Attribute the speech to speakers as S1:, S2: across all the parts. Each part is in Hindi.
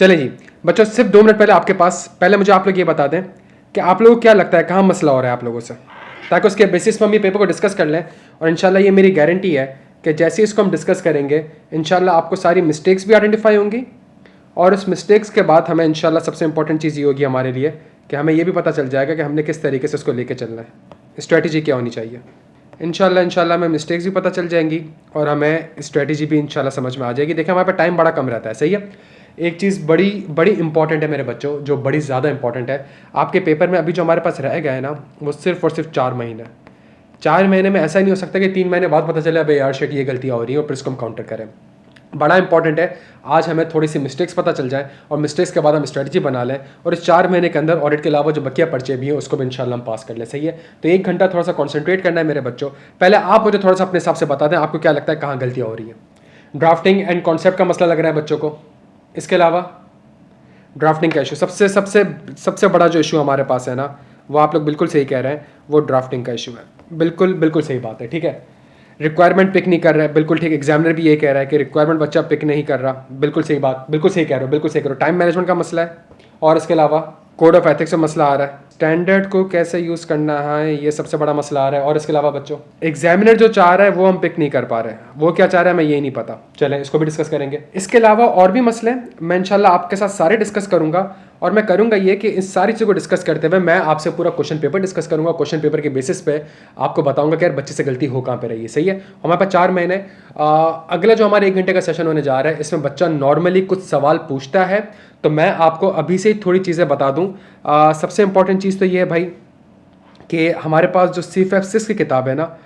S1: चले जी बच्चों, सिर्फ 2 मिनट पहले आपके पास, पहले मुझे आप लोग ये बता दें कि आप लोगों को क्या लगता है कहाँ मसला हो रहा है आप लोगों से, ताकि उसके बेसिस पर हम ये पेपर को डिस्कस कर लें। और इंशाल्लाह ये मेरी गारंटी है कि जैसे इसको हम डिस्कस करेंगे इंशाल्लाह आपको सारी मिस्टेक्स भी आइडेंटिफाई होंगी, और उस मिस्टेक्स के बाद हमें इंशाल्लाह सबसे इंपॉर्टेंट चीज़ ये होगी हमारे लिए कि हमें ये भी पता चल जाएगा कि हमने किस तरीके से उसको लेके चलना है, स्ट्रैटेजी क्या होनी चाहिए। इंशाल्लाह हमें मिस्टेक्स भी पता चल जाएंगी और हमें स्ट्रैटेजी भी इंशाल्लाह समझ में आ जाएगी। देखिए हमारे पास टाइम बड़ा कम रहता है, सही है। एक चीज़ बड़ी बड़ी इंपॉर्टेंट है मेरे बच्चों, जो बड़ी ज़्यादा इंपॉर्टेंट है आपके पेपर में अभी जो हमारे पास रह गया है ना, वो सिर्फ और सिर्फ 4 महीने। 4 महीने में ऐसा नहीं हो सकता कि 3 महीने बाद पता चले अबे यार शेट ये गलतियाँ हो रही हैं और फिर इसको हम काउंटर करें। बड़ा इंपॉर्टेंट है आज हमें थोड़ी सी मिस्टेक्स पता चल जाए और मिस्टेक्स के बाद हम स्ट्रेटजी बना लें, और इस 4 महीने के अंदर ऑडिट के अलावा जो बकिया पर्चे भी हैं उसको भी इंशाल्लाह हम पास कर लें, सही है। तो 1 घंटा थोड़ा सा कॉन्सेंट्रेट करना है मेरे बच्चों। पहले आप मुझे थोड़ा सा अपने हिसाब से बता दें आपको क्या लगता है कहाँ गलतियाँ हो रही हैं। ड्राफ्टिंग एंड कॉन्सेप्ट का मसला लग रहा है बच्चों को, इसके अलावा ड्राफ्टिंग का इशू सबसे सबसे सबसे बड़ा जो इशू हमारे पास है ना, वो आप लोग बिल्कुल सही कह रहे हैं, वो ड्राफ्टिंग का इशू है। बिल्कुल बिल्कुल सही बात है, ठीक है। रिक्वायरमेंट पिक नहीं कर रहा है, बिल्कुल ठीक। एग्जामिनर भी ये कह रहा है कि रिक्वायरमेंट बच्चा पिक नहीं कर रहा, बिल्कुल सही बात, बिल्कुल सही कह रहे हो, बिल्कुल सही करो। टाइम मैनेजमेंट का मसला है, और इसके अलावा कोड ऑफ एथिक्स में मसला आ रहा है, स्टैंडर्ड को कैसे यूज़ करना है ये सबसे बड़ा मसला आ रहा है। और इसके अलावा बच्चों एग्जामिनर जो चाह रहा है वो हम पिक नहीं कर पा रहे हैं, वो क्या चाह रहा है मैं ये नहीं पता। चलें इसको भी डिस्कस करेंगे। इसके अलावा और भी मसले मैं इंशाल्लाह आपके साथ सारे डिस्कस करूंगा, और मैं करूंगा ये कि इस सारी चीज़ों को डिस्कस करते हुए मैं आपसे पूरा क्वेश्चन पेपर डिस्कस करूंगा। क्वेश्चन पेपर के बेसिस पे आपको बताऊंगा कि यार बच्चे से गलती हो कहाँ पे रही है, सही है। हमारे पास 4 महीने, अगला जो हमारे 1 घंटे का सेशन होने जा रहा है इसमें बच्चा नॉर्मली कुछ सवाल पूछता है, तो मैं आपको अभी से ही थोड़ी चीज़ें बता दूँ। सबसे इंपॉर्टेंट चीज़ तो ये है भाई कि हमारे पास जो CFF 6 की किताब है ना,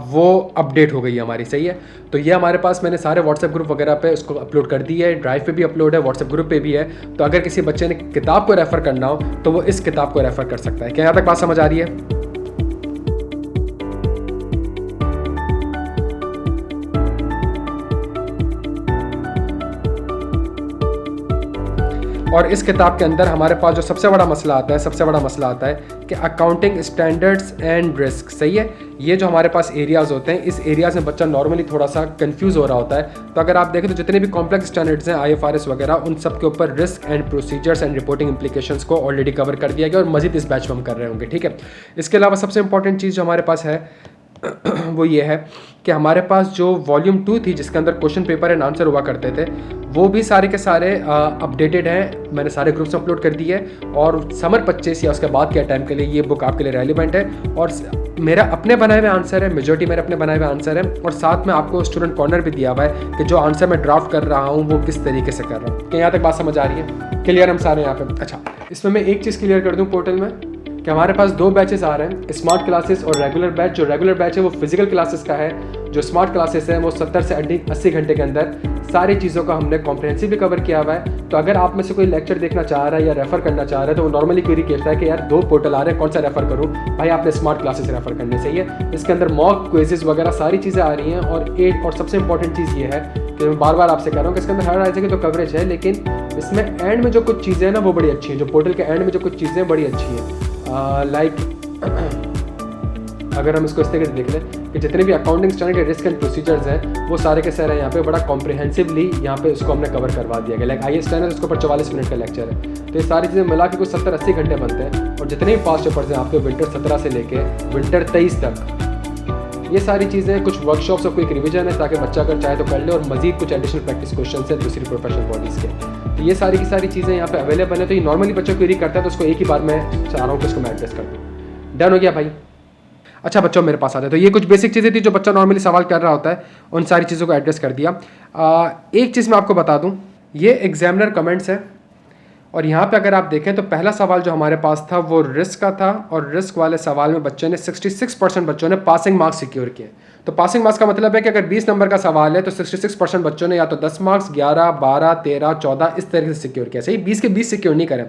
S1: वो अपडेट हो गई है हमारी, सही है। तो ये हमारे पास मैंने सारे व्हाट्सएप ग्रुप वगैरह पे उसको अपलोड कर दी है, ड्राइव पे भी अपलोड है, व्हाट्सएप ग्रुप पे भी है। तो अगर किसी बच्चे ने किताब को रेफ़र करना हो तो वो इस किताब को रेफ़र कर सकता है। क्या यहाँ तक बात समझ आ रही है? और इस किताब के अंदर हमारे पास जो सबसे बड़ा मसला आता है कि अकाउंटिंग स्टैंडर्ड्स एंड रिस्क, सही है। ये जो हमारे पास एरियाज़ होते हैं, इस एरियाज़ में बच्चा नॉर्मली थोड़ा सा कंफ्यूज हो रहा होता है। तो अगर आप देखें तो जितने भी कॉम्प्लेक्स स्टैंडर्ड्स हैं IFRS वगैरह, उन सब के ऊपर risk and procedures and reporting implications को ऑलरेडी कवर कर दिया गया, और मजीद इस बैच में हम कर रहे होंगे, ठीक है। इसके अलावा सबसे इंपॉर्टेंट चीज़ जो हमारे पास है वो ये है कि हमारे पास जो वॉल्यूम 2 थी जिसके अंदर क्वेश्चन पेपर एंड आंसर हुआ करते थे, वो भी सारे के सारे अपडेटेड हैं, मैंने सारे ग्रुप्स में अपलोड कर दी है। और समर 25 या उसके बाद के टाइम के लिए ये बुक आपके लिए रेलिवेंट है, और मेरा अपने बनाए हुए आंसर है, मेजॉरिटी मेरे अपने बनाए हुए आंसर है, और साथ में आपको स्टूडेंट कॉर्नर भी दिया हुआ है कि जो आंसर मैं ड्राफ्ट कर रहा हूँ वो किस तरीके से कर रहा हूँ। क्या यहाँ तक बात समझ आ रही है? क्लियर हम सारे यहाँ पे? अच्छा, इसमें मैं एक चीज़ क्लियर कर दूँ पोर्टल में कि हमारे पास 2 बैचेस आ रहे हैं, स्मार्ट क्लासेस और रेगुलर बैच। जो रेगुलर बैच है वो फिजिकल क्लासेस का है, जो स्मार्ट क्लासेस है वो 70 से 80 घंटे के अंदर सारी चीज़ों का हमने कॉम्प्रिहेंसिवली कवर किया हुआ है। तो अगर आप में से कोई लेक्चर देखना चाह रहा है या रेफर करना चाह रहा है तो वो नॉर्मली क्वेरी कहता है कि यार 2 पोर्टल आ रहे हैं, कौन सा रेफर करूँ? भाई आपने स्मार्ट क्लासेस रेफर करने, सही है। इसके अंदर मॉक क्विजेज वगैरह सारी चीज़ें आ रही हैं, और सबसे इंपॉर्टेंट चीज़ ये है कि मैं बार बार आपसे कह रहा हूँ कि इसके अंदर हर राज्य की तो कवरेज है, लेकिन इसमें एंड में जो कुछ चीज़ें हैं ना वो बड़ी अच्छी हैं। जो पोर्टल के एंड में जो कुछ चीज़ें बड़ी अच्छी हैं, लाइक अगर हम इसको इस तरीके से देख लें कि जितने भी अकाउंटिंग स्टैंडर्ड के रिस्क एंड प्रोसीजर्स हैं वो सारे के सारे यहाँ पे बड़ा कॉम्प्रिहेंसिवली यहाँ पे उसको हमने कवर करवा दिया गया। लाइक IAS स्टैंडर्ड उसके ऊपर 44 मिनट का लेक्चर है। तो ये सारी चीज़ें मिला के कुछ 70-80 घंटे बनते हैं, और जितने भी पास्ट पेपर्स हैं आपके विंटर 17 से लेके विंटर 23 तक, ये सारी चीज़ें कुछ वर्कशॉप्स और कोई रिविजन है ताकि बच्चा अगर चाहे तो कर ले, और मजीद कुछ एडिशनल प्रैक्टिस क्वेश्चन है दूसरी प्रोफेशनल बॉडीज़ के। तो ये सारी की सारी चीज़ें यहाँ पे अवेलेबल है। तो ये नॉर्मली बच्चों क्वेरी करता है तो उसको एक ही बार मैं चाह रहा हूँ कि इसको मैं एड्रेस कर दूँ। डन हो गया भाई? अच्छा बच्चों मेरे पास आते हैं। तो ये कुछ बेसिक चीज़ें थी जो बच्चा नॉर्मली सवाल कर रहा होता है, उन सारी चीज़ों को एड्रेस कर दिया। एक चीज़ मैं आपको बता दूं, ये एग्जामिनर कमेंट्स है, और यहाँ पे अगर आप देखें तो पहला सवाल जो हमारे पास था वो रिस्क का था, और रिस्क वाले सवाल में बच्चों ने 66% बच्चों ने पासिंग मार्क्स सिक्योर किए। तो पासिंग मार्क्स का मतलब है कि अगर 20 नंबर का सवाल है तो 66% बच्चों ने या तो 10 मार्क्स, 11, 12, 13, 14 इस तरीके से सिक्योर किया, सही। 20 के 20 सिक्योर नहीं करें।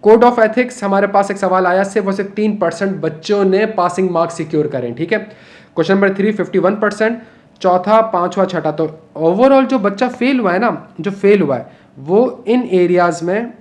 S1: कोड ऑफ एथिक्स हमारे पास एक सवाल आया, सिर्फ 3% बच्चों ने पासिंग मार्क्स सिक्योर करें, ठीक है। क्वेश्चन नंबर 3 51%, चौथा, पांचवा, छठा। तो ओवरऑल जो बच्चा फेल हुआ है ना, जो फेल हुआ है वो इन एरियाज में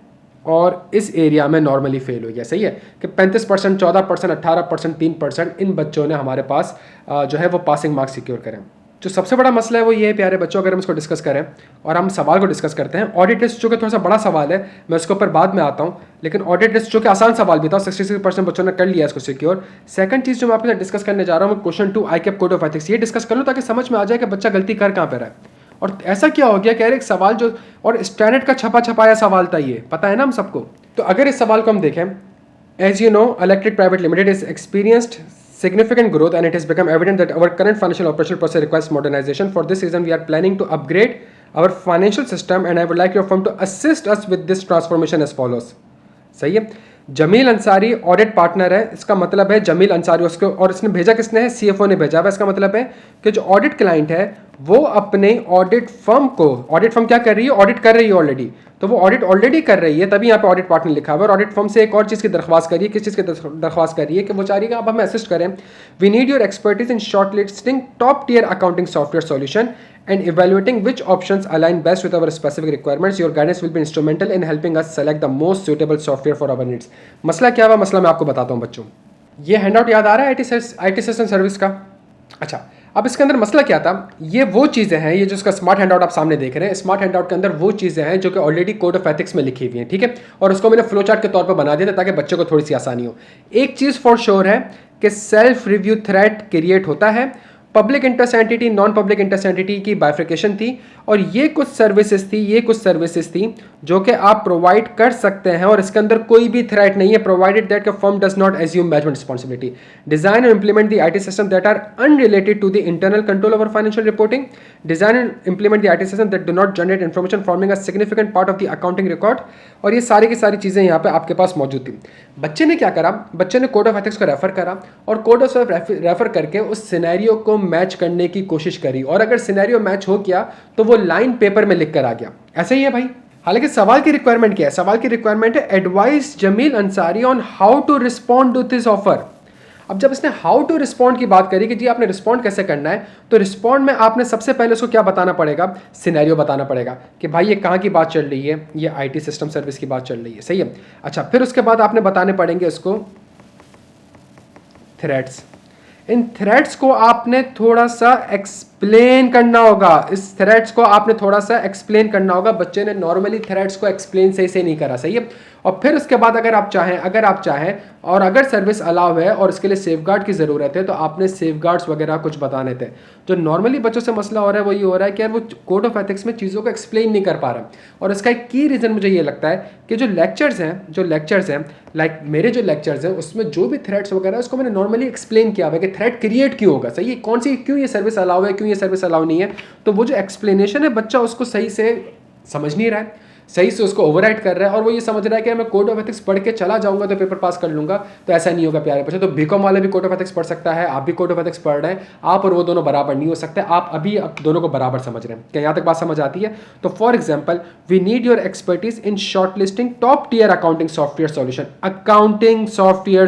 S1: और इस एरिया में नॉर्मली फेल हो गया, सही है। कि 35%, 14%, 18%, 3% इन बच्चों ने हमारे पास जो है वो पासिंग मार्क्स सिक्योर करें। जो सबसे बड़ा मसला है वो ये है प्यारे बच्चों, अगर हम इसको डिस्कस करें और हम सवाल को डिस्कस करते हैं, ऑडिट रिस्क जो कि थोड़ा सा बड़ा सवाल है, मैं उसके ऊपर बाद में आता हूँ, लेकिन ऑडिट रिस्क जो कि आसान सवाल भी था, 66% बच्चों ने कर लिया इसको सिक्योर। सेकंड चीज़ जो मैं आपके साथ डिस्कस करने जा रहा हूँ, question 2 ICAP code of ethics, ये डिस्कस कर लूँ ताकि समझ में आ जाए कि बच्चा गलती कर कहाँ पे रहा है। और ऐसा क्या हो गया कि यार एक सवाल जो और स्टैंडर्ड का छपा छपाया सवाल था, ये पता है ना हम सबको। तो अगर इस सवाल को हम देखें, as you know electric private limited is experienced significant growth and it has become evident that our current financial operational process requires modernization. For this reason we are planning to upgrade our financial system and I would like your firm to assist us with this transformation as follows. सही है। जमील अंसारी ऑडिट पार्टनर है, इसका मतलब है जमील अंसारी उसको, और इसने भेजा किसने है, CFO ने भेजा हुआ। इसका मतलब है कि जो ऑडिट क्लाइंट है वो अपने ऑडिट फर्म को, ऑडिट फर्म क्या कर रही है, ऑडिट कर रही है ऑलरेडी, तो वो ऑडिट ऑलरेडी कर रही है, तभी यहाँ पे ऑडिट पार्टनर लिखा हुआ है। और ऑडिट फर्म से एक और चीज़ की दरख्वास्त करिए, किस चीज़ की दरख्वास्त करिए कि वो चाह रही है आप हमें असिस्ट करें। We need your expertise in shortlisting top tier accounting software solution and evaluating which options align best with our specific requirements. Your guidance will be instrumental in helping us select the most suitable software for our needs. मसला क्या हुआ, मसला मैं आपको बताता हूँ बच्चों। ये हैंडआउट याद आ रहा है IT सिस्टम सर्विस का? अच्छा, अब इसके अंदर मसला क्या था, ये वो चीज़ें हैं, ये जो इसका स्मार्ट हैंडआउट आप सामने देख रहे हैं, स्मार्ट हैंडआउट के अंदर वो चीज़ें हैं जो कि ऑलरेडी कोड ऑफ एथिक्स में लिखी हुई हैं, ठीक है, और उसको मैंने फ्लो चार्ट के तौर पर बना दिया था ताकि बच्चे को थोड़ी सी आसानी हो। एक चीज़ फॉर श्योर है कि सेल्फ रिव्यू थ्रेट क्रिएट होता है, public interest entity non public interest entity की बाइफ्रिकेशन थी, और ये कुछ सर्विसेज थी जो कि आप प्रोवाइड कर सकते हैं और इसके अंदर कोई भी थ्रेट नहीं है, provided that firm does not assume management responsibility, design और implement the IT system that are unrelated to the internal control over financial reporting, design and implement the IT system that do not generate information forming a significant part of the accounting record. और ये सारी की सारी चीज़ें यहाँ पे आपके पास मौजूद थी। बच्चे ने क्या करा, बच्चे ने कोड ऑफ एथिक्स को रेफर करा और कोड ऑफ रेफर करके उस सिनेरियो को मैच करने की कोशिश करी, और अगर सिनेरियो मैच हो गया तो वो लाइन पेपर में लिख कर आ गया। ऐसे ही है भाई। हालांकि सवाल की रिक्वायरमेंट क्या है, सवाल की रिक्वायरमेंट है advice Jamil Ansari on how to respond to this offer. अब जब इसने हाउ टू रिस्पॉन्ड की बात करी कि जी आपने रिस्पॉन्ड कैसे करना है, तो रिस्पॉन्ड में आपने सबसे पहले उसको क्या बताना पड़ेगा, सिनेरियो बताना पड़ेगा कि भाई ये कहाँ की बात चल रही है, ये IT सिस्टम सर्विस की बात चल रही है, सही है। अच्छा, फिर उसके बाद आपने बताने पड़ेंगे उसको थ्रेड्स। इन थ्रेड्स को आपने थोड़ा सा एक्सप्लेन करना होगा, इस थ्रेड्स को आपने थोड़ा सा एक्सप्लेन करना होगा। बच्चे ने नॉर्मली थ्रेड्स को एक्सप्लेन सही से नहीं करा, सही है। और फिर उसके बाद अगर आप चाहें और अगर सर्विस अलाउ है और इसके लिए सेफगार्ड की ज़रूरत है तो आपने सेफगार्ड्स वगैरह कुछ बताने थे। जो नॉर्मली बच्चों से मसला हो रहा है वो ये हो रहा है कि यार वो कोड ऑफ एथिक्स में चीज़ों को एक्सप्लेन नहीं कर पा रहा, और इसका एक की रीज़न मुझे ये लगता है कि जो लेक्चर्स हैं लाइक मेरे जो लेक्चर्स हैं उसमें जो भी थ्रेड्स वगैरह है उसको मैंने नॉर्मली एक्सप्लेन किया हुआ है कि थ्रेड क्रिएट क्यों होगा, सही है, क्यों ये सर्विस अलाउ है, क्यों ये सर्विस अलाउ नहीं है। तो वो जो एक्सप्लेनेशन है बच्चा उसको सही से समझ नहीं रहा है, सही से उसको ओवरराइड कर रहा है, और वो ये समझ रहा है कि मैं कोड ऑफ एथिक्स पढ़ के चला जाऊंगा तो पेपर पास कर लूंगा। तो ऐसा नहीं होगा प्यारे बच्चे। तो बीकॉम वाले भी कोड ऑफ एथिक्स पढ़ सकता है, आप भी कोड ऑफ एथिक्स पढ़ रहे हैं, आप और वो दोनों बराबर नहीं हो सकते। आप अभी दोनों को बराबर समझ रहे हैं। क्या यहाँ तक बात समझ आती है? तो for example, we need your expertise in shortlisting top tier accounting software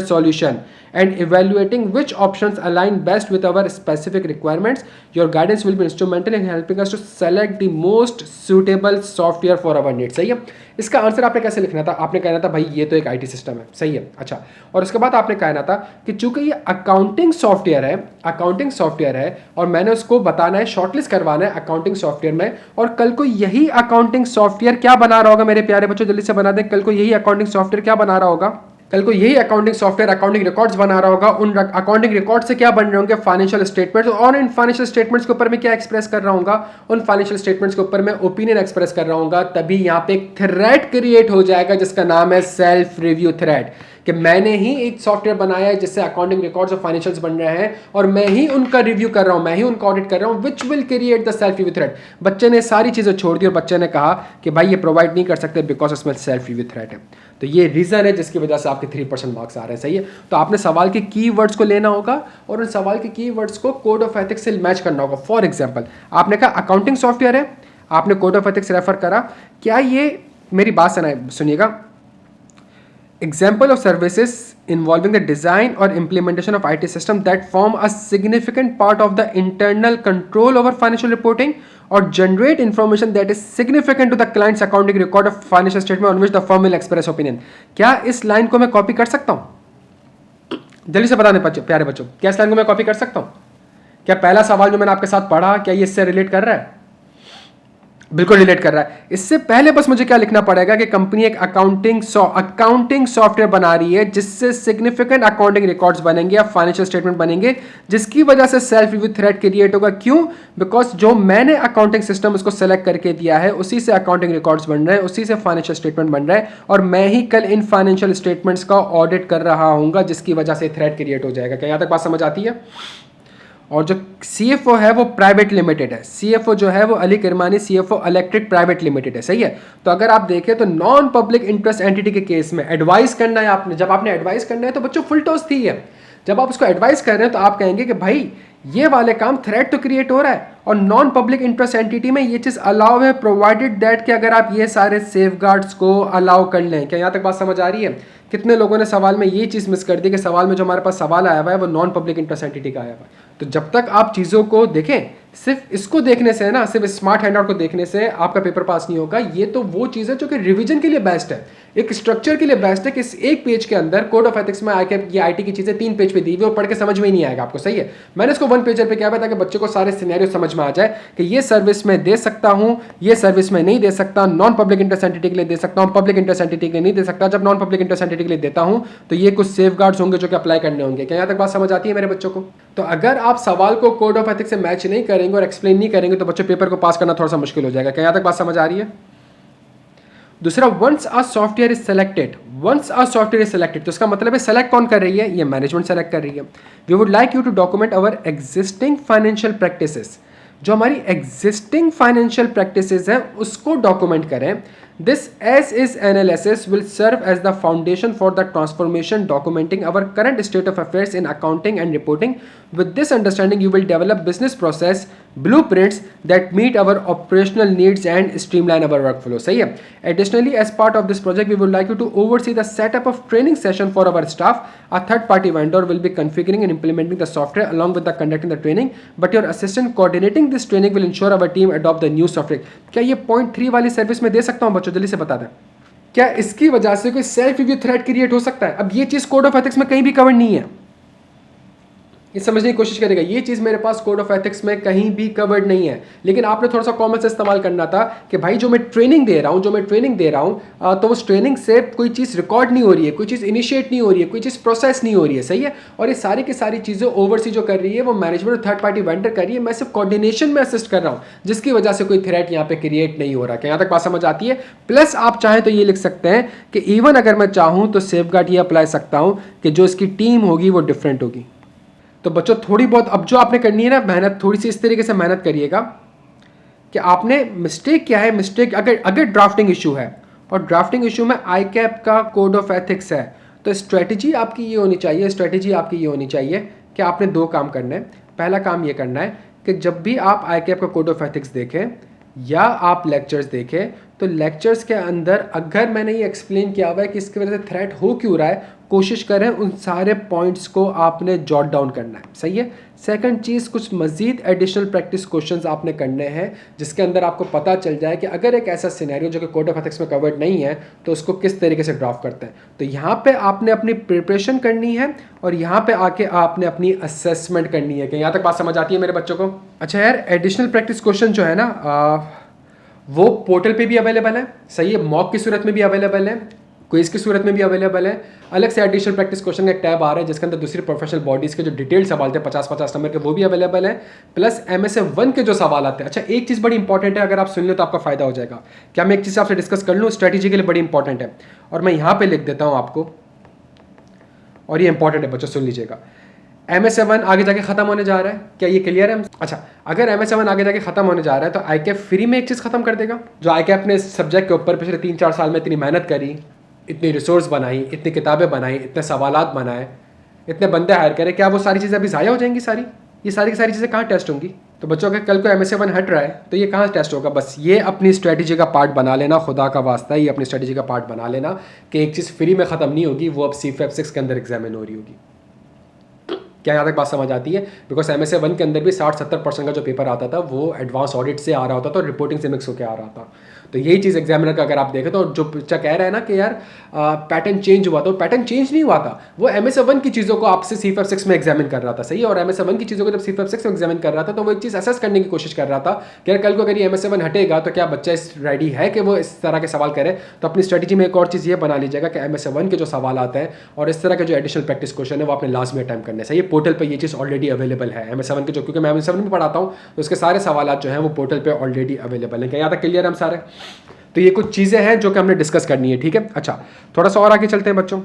S1: solution and evaluating which options align best with our specific requirements. Your guidance will be instrumental in helping us to select the most suitable software for our needs. सही है। इसका आंसर आपने कैसे लिखना था? आपने कहना था भाई ये तो एक IT सिस्टम है, सही है। अच्छा, और उसके बाद आपने कहना था कि चूंकि ये अकाउंटिंग सॉफ्टवेयर है और मैंने उसको बताना है, शॉर्टलिस्ट करवाना है अकाउंटिंग सॉफ्टवेयर में, और कल को यही अकाउंटिंग सॉफ्टवेयर क्या बना रहा होगा मेरे प्यारे बच्चों, जल्दी से बना दें। कल को यही अकाउंटिंग सॉफ्टवेयर क्या बना रहा होगा? कल को यही अकाउंटिंग सॉफ्टवेयर अकाउंटिंग रिकॉर्ड्स बना रहा होगा। उन अकाउंटिंग रिकॉर्ड से क्या बन रहे होंगे? फाइनेंशियल स्टेटमेंट्स, और इन फाइनेंशियल स्टेटमेंट्स के ऊपर मैं क्या एक्सप्रेस कर रहा हूँ? उन फाइनेंशियल स्टेटमेंट्स के ऊपर मैं ओपिनियन एक्सप्रेस कर रहा हूँ। तभी यहाँ पे एक थ्रेड क्रिएट हो जाएगा जिसका नाम है सेल्फ रिव्यू थ्रेड, कि मैंने ही एक सॉफ्टवेयर बनाया है जिससे अकाउंटिंग रिकॉर्ड्स और फाइनेंशियल्स बन रहे हैं और मैं ही उनका रिव्यू कर रहा हूं, मैं ही उनका ऑडिट कर रहा हूं, which will create the self review thread. बच्चे ने सारी चीजें छोड़ दी और बच्चे ने कहा कि भाई ये प्रोवाइड नहीं कर सकते बिकॉज उसमें सेल्फ रिव्यू थ्रेड है। तो ये रीजन है जिसकी वजह से आपके 3% मार्क्स आ रहे हैं, सही है। तो आपने सवाल के कीवर्ड्स को लेना होगा और उन सवाल के कीवर्ड्स को कोड ऑफ एथिक्स से मैच करना होगा। फॉर एग्जाम्पल, आपने कहा अकाउंटिंग सॉफ्टवेयर है, आपने कोड ऑफ एथिक्स रेफर करा, क्या ये, मेरी बात सुनिएगा, example of services involving the design or implementation of IT system that form a significant part of the internal control over financial reporting or generate information that is significant to the client's accounting record of financial statement on which the firm will express opinion। क्या इस लाइन को मैं कॉपी कर सकता हूं? जल्दी से बता दें प्यारे बच्चों, क्या इस लाइन को मैं कॉपी कर सकता हूं? क्या पहला सवाल जो मैंने आपके साथ पढ़ा क्या ये इससे रिलेट कर रहा है? बिल्कुल रिलेट कर रहा है। इससे पहले बस मुझे क्या लिखना पड़ेगा कि कंपनी एक अकाउंटिंग सॉफ्टवेयर बना रही है जिससे सिग्निफिकेंट अकाउंटिंग रिकॉर्ड्स बनेंगे या फाइनेंशियल स्टेटमेंट बनेंगे, जिसकी वजह से सेल्फ रिव्यू थ्रेट क्रिएट होगा। क्यों? बिकॉज जो मैंने अकाउंटिंग सिस्टम उसको सेलेक्ट करके दिया है उसी से अकाउंटिंग रिकॉर्ड्स बन रहे हैं, उसी से फाइनेंशियल स्टेटमेंट बन रहा है, और मैं ही कल इन फाइनेंशियल स्टेटमेंट्स का ऑडिट कर रहा हूँ, जिसकी वजह से थ्रेट क्रिएट हो जाएगा। क्या यहां तक बात समझ आती है? और जो CFO है वो प्राइवेट लिमिटेड है। CFO जो है वो Ali Kirmani CFO electric private limited है, सही है। तो अगर आप देखें तो नॉन पब्लिक इंटरेस्ट एंटिटी के केस में एडवाइस करना है आपने, जब आपने एडवाइस करना है तो बच्चों फुल टॉस थी है। जब आप उसको एडवाइस कर रहे हैं तो आप कहेंगे कि भाई ये वाले काम थ्रेट तो क्रिएट हो रहा है, और नॉन पब्लिक इंटरेस्ट एंटिटी में ये चीज़ अलाउ है प्रोवाइडेड दैट कि अगर आप ये सारे सेफगार्ड्स को अलाउ कर लें। क्या यहाँ तक बात समझ आ रही है? कितने लोगों ने सवाल में ये चीज़ मिस कर दी कि सवाल में जो हमारे पास सवाल आया हुआ है वो नॉन पब्लिक इंटरेस्ट एंटिटी का आया हुआ है। तो जब तक आप चीज़ों को देखें, सिर्फ इसको देखने से ना, सिर्फ स्मार्ट हैंडआउट को देखने से आपका पेपर पास नहीं होगा। ये तो वो चीज़ है जो कि रिवीजन के लिए बेस्ट है, एक स्ट्रक्चर के लिए बेस्ट है कि इस एक पेज के अंदर कोड ऑफ एथिक्स में आके ये आईटी की चीज़ें 3 पेज पे दी हुई और पढ़ के समझ में ही नहीं आएगा आपको, सही है। मैंने इसको 1 पेजर पे क्या बताया कि बच्चों को सारे सिनेरियो समझ में आ जाए कि ये सर्विस में दे सकता हूँ, ये सर्विस में नहीं दे सकता, नॉन पब्लिक इंटरेस्ट एंटिटी के लिए दे सकता हूँ, पब्लिक इंटरेस्ट एंटिटी के लिए नहीं दे सकता। जब नॉन पब्लिक इंटरेस्ट एंटिटी के लिए देता हूँ तो ये कुछ सेफगार्ड्स होंगे जो कि अप्लाई करने होंगे। क्या यहाँ तक बात समझ आती है मेरे बच्चों को? तो अगर आप सवाल को कोड ऑफ एथिक्स से मैच नहीं करेंगे और एक्सप्लेन नहीं करेंगे तो बच्चों पेपर को पास करना थोड़ा सा मुश्किल हो जाएगा। क्या यहाँ तक बात समझ आ रही है? दूसरा, once a software is selected, once a software is selected, तो इसका मतलब है सेलेक्ट कौन कर रही है? ये मैनेजमेंट सेलेक्ट कर रही है। We would like you to document our existing financial practices, जो हमारी एग्जिस्टिंग फाइनेंशियल प्रैक्टिसेस हैं उसको डॉक्यूमेंट करें। This as is analysis will serve as the foundation for the transformation, documenting our current state of affairs in accounting and reporting. With this understanding, you will develop business process blueprints that meet our operational needs and streamline our workflow. सही है। Additionally, as part of this project, we would like you to oversee the setup of training session for our staff. A third-party vendor will be configuring and implementing the software along with the conducting the training, but your assistant coordinating this training will ensure our team adopt the new software. क्या ये पॉइंट 3 वाली सर्विस में दे सकता हूँ बच्चों? जल्दी से बता दें। क्या इसकी वजह से कोई सेल्फ रिव्यू थ्रेट क्रिएट हो सकता है? अब ये चीज कोड ऑफ एथिक्स में कहीं भी कवर नहीं है, ये समझने की कोशिश करेगा। ये चीज़ मेरे पास कोड ऑफ एथिक्स में कहीं भी कवर्ड नहीं है, लेकिन आपने थोड़ा सा कॉमन सेंस इस्तेमाल करना था कि भाई जो मैं ट्रेनिंग दे रहा हूँ तो उस ट्रेनिंग से कोई चीज़ रिकॉर्ड नहीं हो रही है, कोई चीज़ इनिशिएट नहीं हो रही है, कोई चीज़ प्रोसेस नहीं हो रही है, सही है। और ये सारी की सारी चीज़ें ओवरसी जो कर रही है वो मैनेजमेंट और थर्ड पार्टी वेंडर कर रही है, मैं सिर्फ कोऑर्डिनेशन में असिस्ट कर रहा हूँ, जिसकी वजह से कोई थ्रेट यहाँ पे क्रिएट नहीं हो रहा। क्या यहाँ तक बात समझ आती है? प्लस आप चाहें तो ये लिख सकते हैं कि इवन अगर मैं चाहूँ तो सेफगार्ड ये अप्लाई सकता हूँ कि जो इसकी टीम होगी वो डिफरेंट होगी। तो बच्चों थोड़ी बहुत अब जो आपने करनी है ना मेहनत, थोड़ी सी इस तरीके से मेहनत करिएगा कि आपने मिस्टेक क्या है, मिस्टेक अगर ड्राफ्टिंग इशू है और ड्राफ्टिंग इशू में ICAP का कोड ऑफ एथिक्स है तो स्ट्रेटजी आपकी ये होनी चाहिए कि आपने 2 काम करने हैं। पहला काम ये करना है कि जब भी आप ICAP का कोड ऑफ एथिक्स देखें या आप लेक्चर्स देखें तो लेक्चर्स के अंदर अगर मैंने ये एक्सप्लेन किया हुआ है कि इसकी वजह से थ्रेट हो क्यों रहा है, कोशिश करें उन सारे पॉइंट्स को आपने जॉट डाउन करना है, सही है। सेकंड चीज़, कुछ मजीद एडिशनल प्रैक्टिस क्वेश्चंस आपने करने हैं जिसके अंदर आपको पता चल जाए कि अगर एक ऐसा सिनेरियो जो कि कोड ऑफ एथिक्स में कवर्ड नहीं है तो उसको किस तरीके से ड्राफ्ट करते हैं। तो यहाँ पे आपने अपनी प्रिपरेशन करनी है और यहाँ पे आके आपने अपनी असेसमेंट करनी है। कि यहाँ तक बात समझ आती है मेरे बच्चों को? अच्छा यार, एडिशनल प्रैक्टिस क्वेश्चन जो है ना वो पोर्टल पे भी अवेलेबल है, सही है, मॉक की सूरत में भी अवेलेबल है, क्विज की सूरत में भी अवेलेबल है। अलग से एडिशनल प्रैक्टिस क्वेश्चन का एक टैब आ रहा है जिसके अंदर दूसरी प्रोफेशनल बॉडीज़ के जो डिटेल सवाल थे 50-50 नंबर के वो भी अवेलेबल है, प्लस MSA 1 के जो सवाल आते हैं। अच्छा, एक चीज़ बड़ी इंपॉर्टेंट है, अगर आप सुन लो तो आपका फायदा हो जाएगा। क्या मैं एक चीज़ आपसे डिस्कस कर लूँ? स्ट्रेटेजी के लिए बड़ी इंपॉर्टेंट है और मैं यहाँ पर लिख देता हूँ आपको, और ये इंपॉर्टेंट है बच्चों, सुन लीजिएगा। MSA 1 आगे जाके खत्म होने जा रहा है, क्या ये क्लियर है? अच्छा, अगर MSA 1 आगे जाके खत्म होने जा रहा है तो ICAP फ्री में एक चीज़ खत्म कर देगा। जो ICAP ने इस सब्जेक्ट के ऊपर पिछले 3-4 साल में इतनी मेहनत करी, इतनी रिसोर्स बनाई, इतनी किताबें बनाई, इतने सवालात बनाए, इतने बंदे हायर करे, क्या वो सारी चीज़ें अभी ज़ाया हो जाएंगी? ये सारी की सारी चीज़ें कहाँ टेस्ट होंगी? तो बच्चों अगर कल को MSA 1 हट रहा है तो ये कहाँ टेस्ट होगा? बस ये अपनी स्ट्रेटजी का पार्ट बना लेना, खुदा का वास्ता है, ये अपनी स्ट्रेटजी का पार्ट बना लेना कि एक चीज़ फ्री में ख़त्म नहीं होगी, वो अब CFAP 6 के अंदर एग्जामिन हो रही होगी। क्या यहाँ तक बात समझ आती है? बिकॉज MSA 1 के अंदर भी 60-70% का जो पेपर आता था वो एडवांस ऑडिट से आ रहा होता था और रिपोर्टिंग से मिक्स होकर आ रहा था। तो यही चीज़ एग्जामिनर का अगर आप देखें तो जो बच्चा कह रहा है ना कि यार पैटर्न चेंज हुआ, तो पैटर्न चेंज नहीं हुआ था, वो MSF1 की चीज़ों को आपसे CFF6 में एग्जामिन कर रहा था, सही है। और MSF1 की चीज़ों को जब CFF6 में एग्जामिन कर रहा था तो वो एक चीज़ असेस करने की कोशिश कर रहा था कि यार कल को अगर ये MSF1 हटेगा तो क्या बच्चा इस रेडी है कि वो इस तरह के सवाल करे। तो अपनी स्ट्रेटजी में एक और चीज़ ये बना लीजिएगा कि MSF1 के जो सवाल आते हैं और इस तरह के जो एडिशनल प्रैक्टिस क्वेश्चन है वो आपने लाजमी अटैम्प्ट करने चाहिए। पोर्टल पर ये चीज़ ऑलरेडी अवेलेबल है MSF1 के, जो क्योंकि मैं MSF1 में पढ़ाता हूँ तो उसके सारे सवाल जो हैं वो पोर्टल पर ऑलरेडी अवेलेबल हैं। क्या यहाँ तक क्लियर हम सारे? तो ये कुछ चीज़ें हैं जो कि हमने डिस्कस करनी है, ठीक है। अच्छा, थोड़ा सा और आगे चलते हैं बच्चों।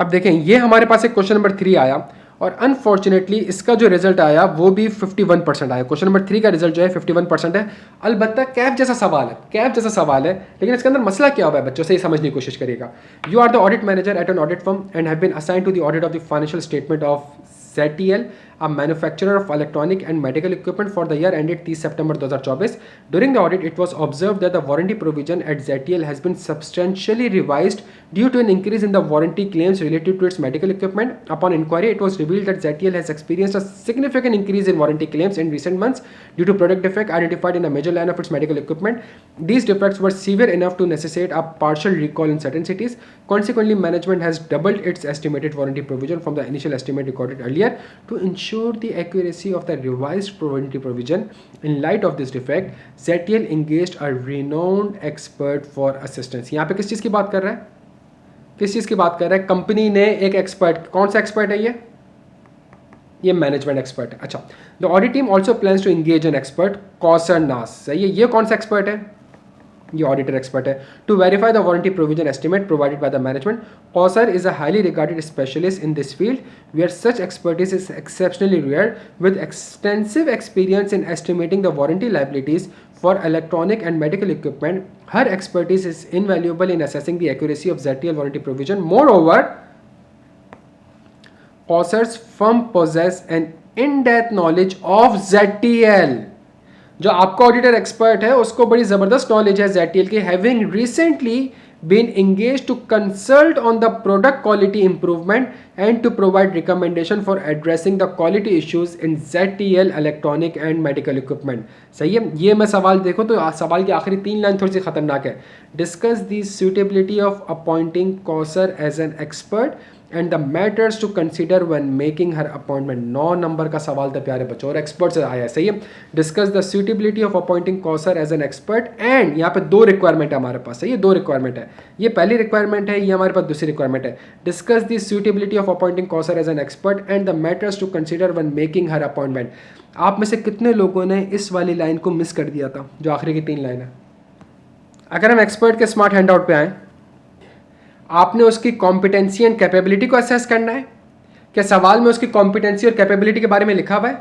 S1: अब देखें, ये हमारे पास एक क्वेश्चन नंबर 3 आया और अनफॉर्चुनेटली इसका जो रिजल्ट आया वो भी 51% आया। क्वेश्चन नंबर 3 का रिजल्ट जो है 51% है। अलबत्ता कैफ जैसा सवाल है, कैफ जैसा सवाल है, लेकिन इसके अंदर मसला क्या हुआ है बच्चों से ये समझने की कोशिश करिएगा। You are the audit manager at an audit firm and have been assigned to the audit of the financial statement of ZTL, a manufacturer of electronic and medical equipment for the year ended 30 September 2024. During the audit, it was observed that the warranty provision at ZTL has been substantially revised due to an increase in the warranty claims related to its medical equipment. Upon inquiry, it was revealed that ZTL has experienced a significant increase in warranty claims in recent months due to product defect identified in a major line of its medical equipment. These defects were severe enough to necessitate a partial recall in certain cities. Consequently, management has doubled its estimated warranty provision from the initial estimate recorded earlier to ensure the accuracy of the revised warranty provision. In light of this defect, ZTL engaged a renowned expert for assistance. यहाँ पे किस चीज़ की बात कर रहा है? किस चीज़ की बात कर रहा है? कंपनी ने एक एक्सपर्ट, कौन सा एक्सपर्ट है ये मैनेजमेंट एक्सपर्ट है। अच्छा, the audit team also plans to engage an expert Kausar Naz, सही है। ये कौन सा एक्सपर्ट है? ये ऑडिटर एक्सपर्ट है। To verify the warranty provision estimate provided by the management, Kausar is a highly regarded specialist in this field where such expertise is exceptionally rare with extensive experience in estimating the warranty liabilities for electronic and medical equipment. Her expertise is invaluable in assessing the accuracy of ZTL warranty provision. Moreover, Kausar's firm possess an in-depth knowledge of ZTL. जो आपका ऑडिटर एक्सपर्ट है उसको बड़ी ज़बरदस्त नॉलेज है ZTL की, having recently been engaged to consult on the product quality improvement and to provide recommendation for addressing the quality issues in ZTL electronic and medical equipment. सही है। ये मैं सवाल देखो तो सवाल की आखिरी 3 लाइन थोड़ी सी खतरनाक है। Discuss the suitability of appointing Kausar as an expert and the matters to consider when making her appointment. 9 number का सवाल था प्यारे बच्चों और एक्सपर्ट से आया है, सही है। Discuss the suitability of appointing Kausar as an expert and यहाँ पे 2 रिक्वायरमेंट है हमारे पास, सही है। 2 रिक्वायरमेंट है, ये पहली रिक्वायरमेंट है, ये हमारे पास दूसरी रिक्वायरमेंट है। Discuss the suitability of appointing Kausar as an expert and the matters to consider when making her appointment. आप में से कितने लोगों ने इस वाली लाइन को मिस कर दिया था जो आखिरी की 3 लाइन है? अगर हम एक्सपर्ट के स्मार्ट हैंड आउट पे आए, आपने उसकी कॉम्पिटेंसी एंड कैपेबिलिटी को असेस करना है। क्या सवाल में उसकी कॉम्पिटेंसी और कैपेबिलिटी के बारे में लिखा हुआ है?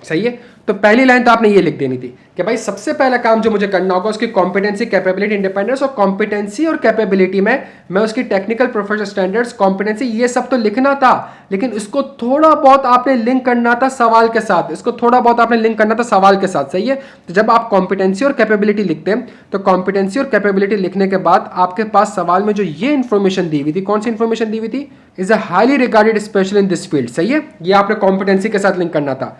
S1: सही है। तो पहली लाइन तो आपने ये लिख देनी थी कि भाई सबसे पहला काम जो मुझे करना होगा उसकी कॉम्पिटेंसी, कैपेबिलिटी, इंडिपेंडेंस। और कॉम्पिटेंसी और कैपेबिलिटी में मैं उसकी टेक्निकल प्रोफेशनल स्टैंडर्ड्स, कॉम्पिटेंसी, ये सब तो लिखना था, लेकिन इसको थोड़ा बहुत आपने लिंक करना था सवाल के साथ। इसको थोड़ा बहुत आपने लिंक करना था सवाल के साथ, सही है। तो जब आप कॉम्पिटेंसी और कैपेबिलिटी लिखते हैं तो कॉम्पिटेंसी और कैपेबिलिटी लिखने के बाद आपके पास सवाल में जो ये इन्फॉर्मेशन दी हुई थी, कौन सी इन्फॉर्मेशन दी हुई थी? Is a highly regarded special in this field, सही है। ये आपने कॉम्पिटेंसी के साथ लिंक करना था।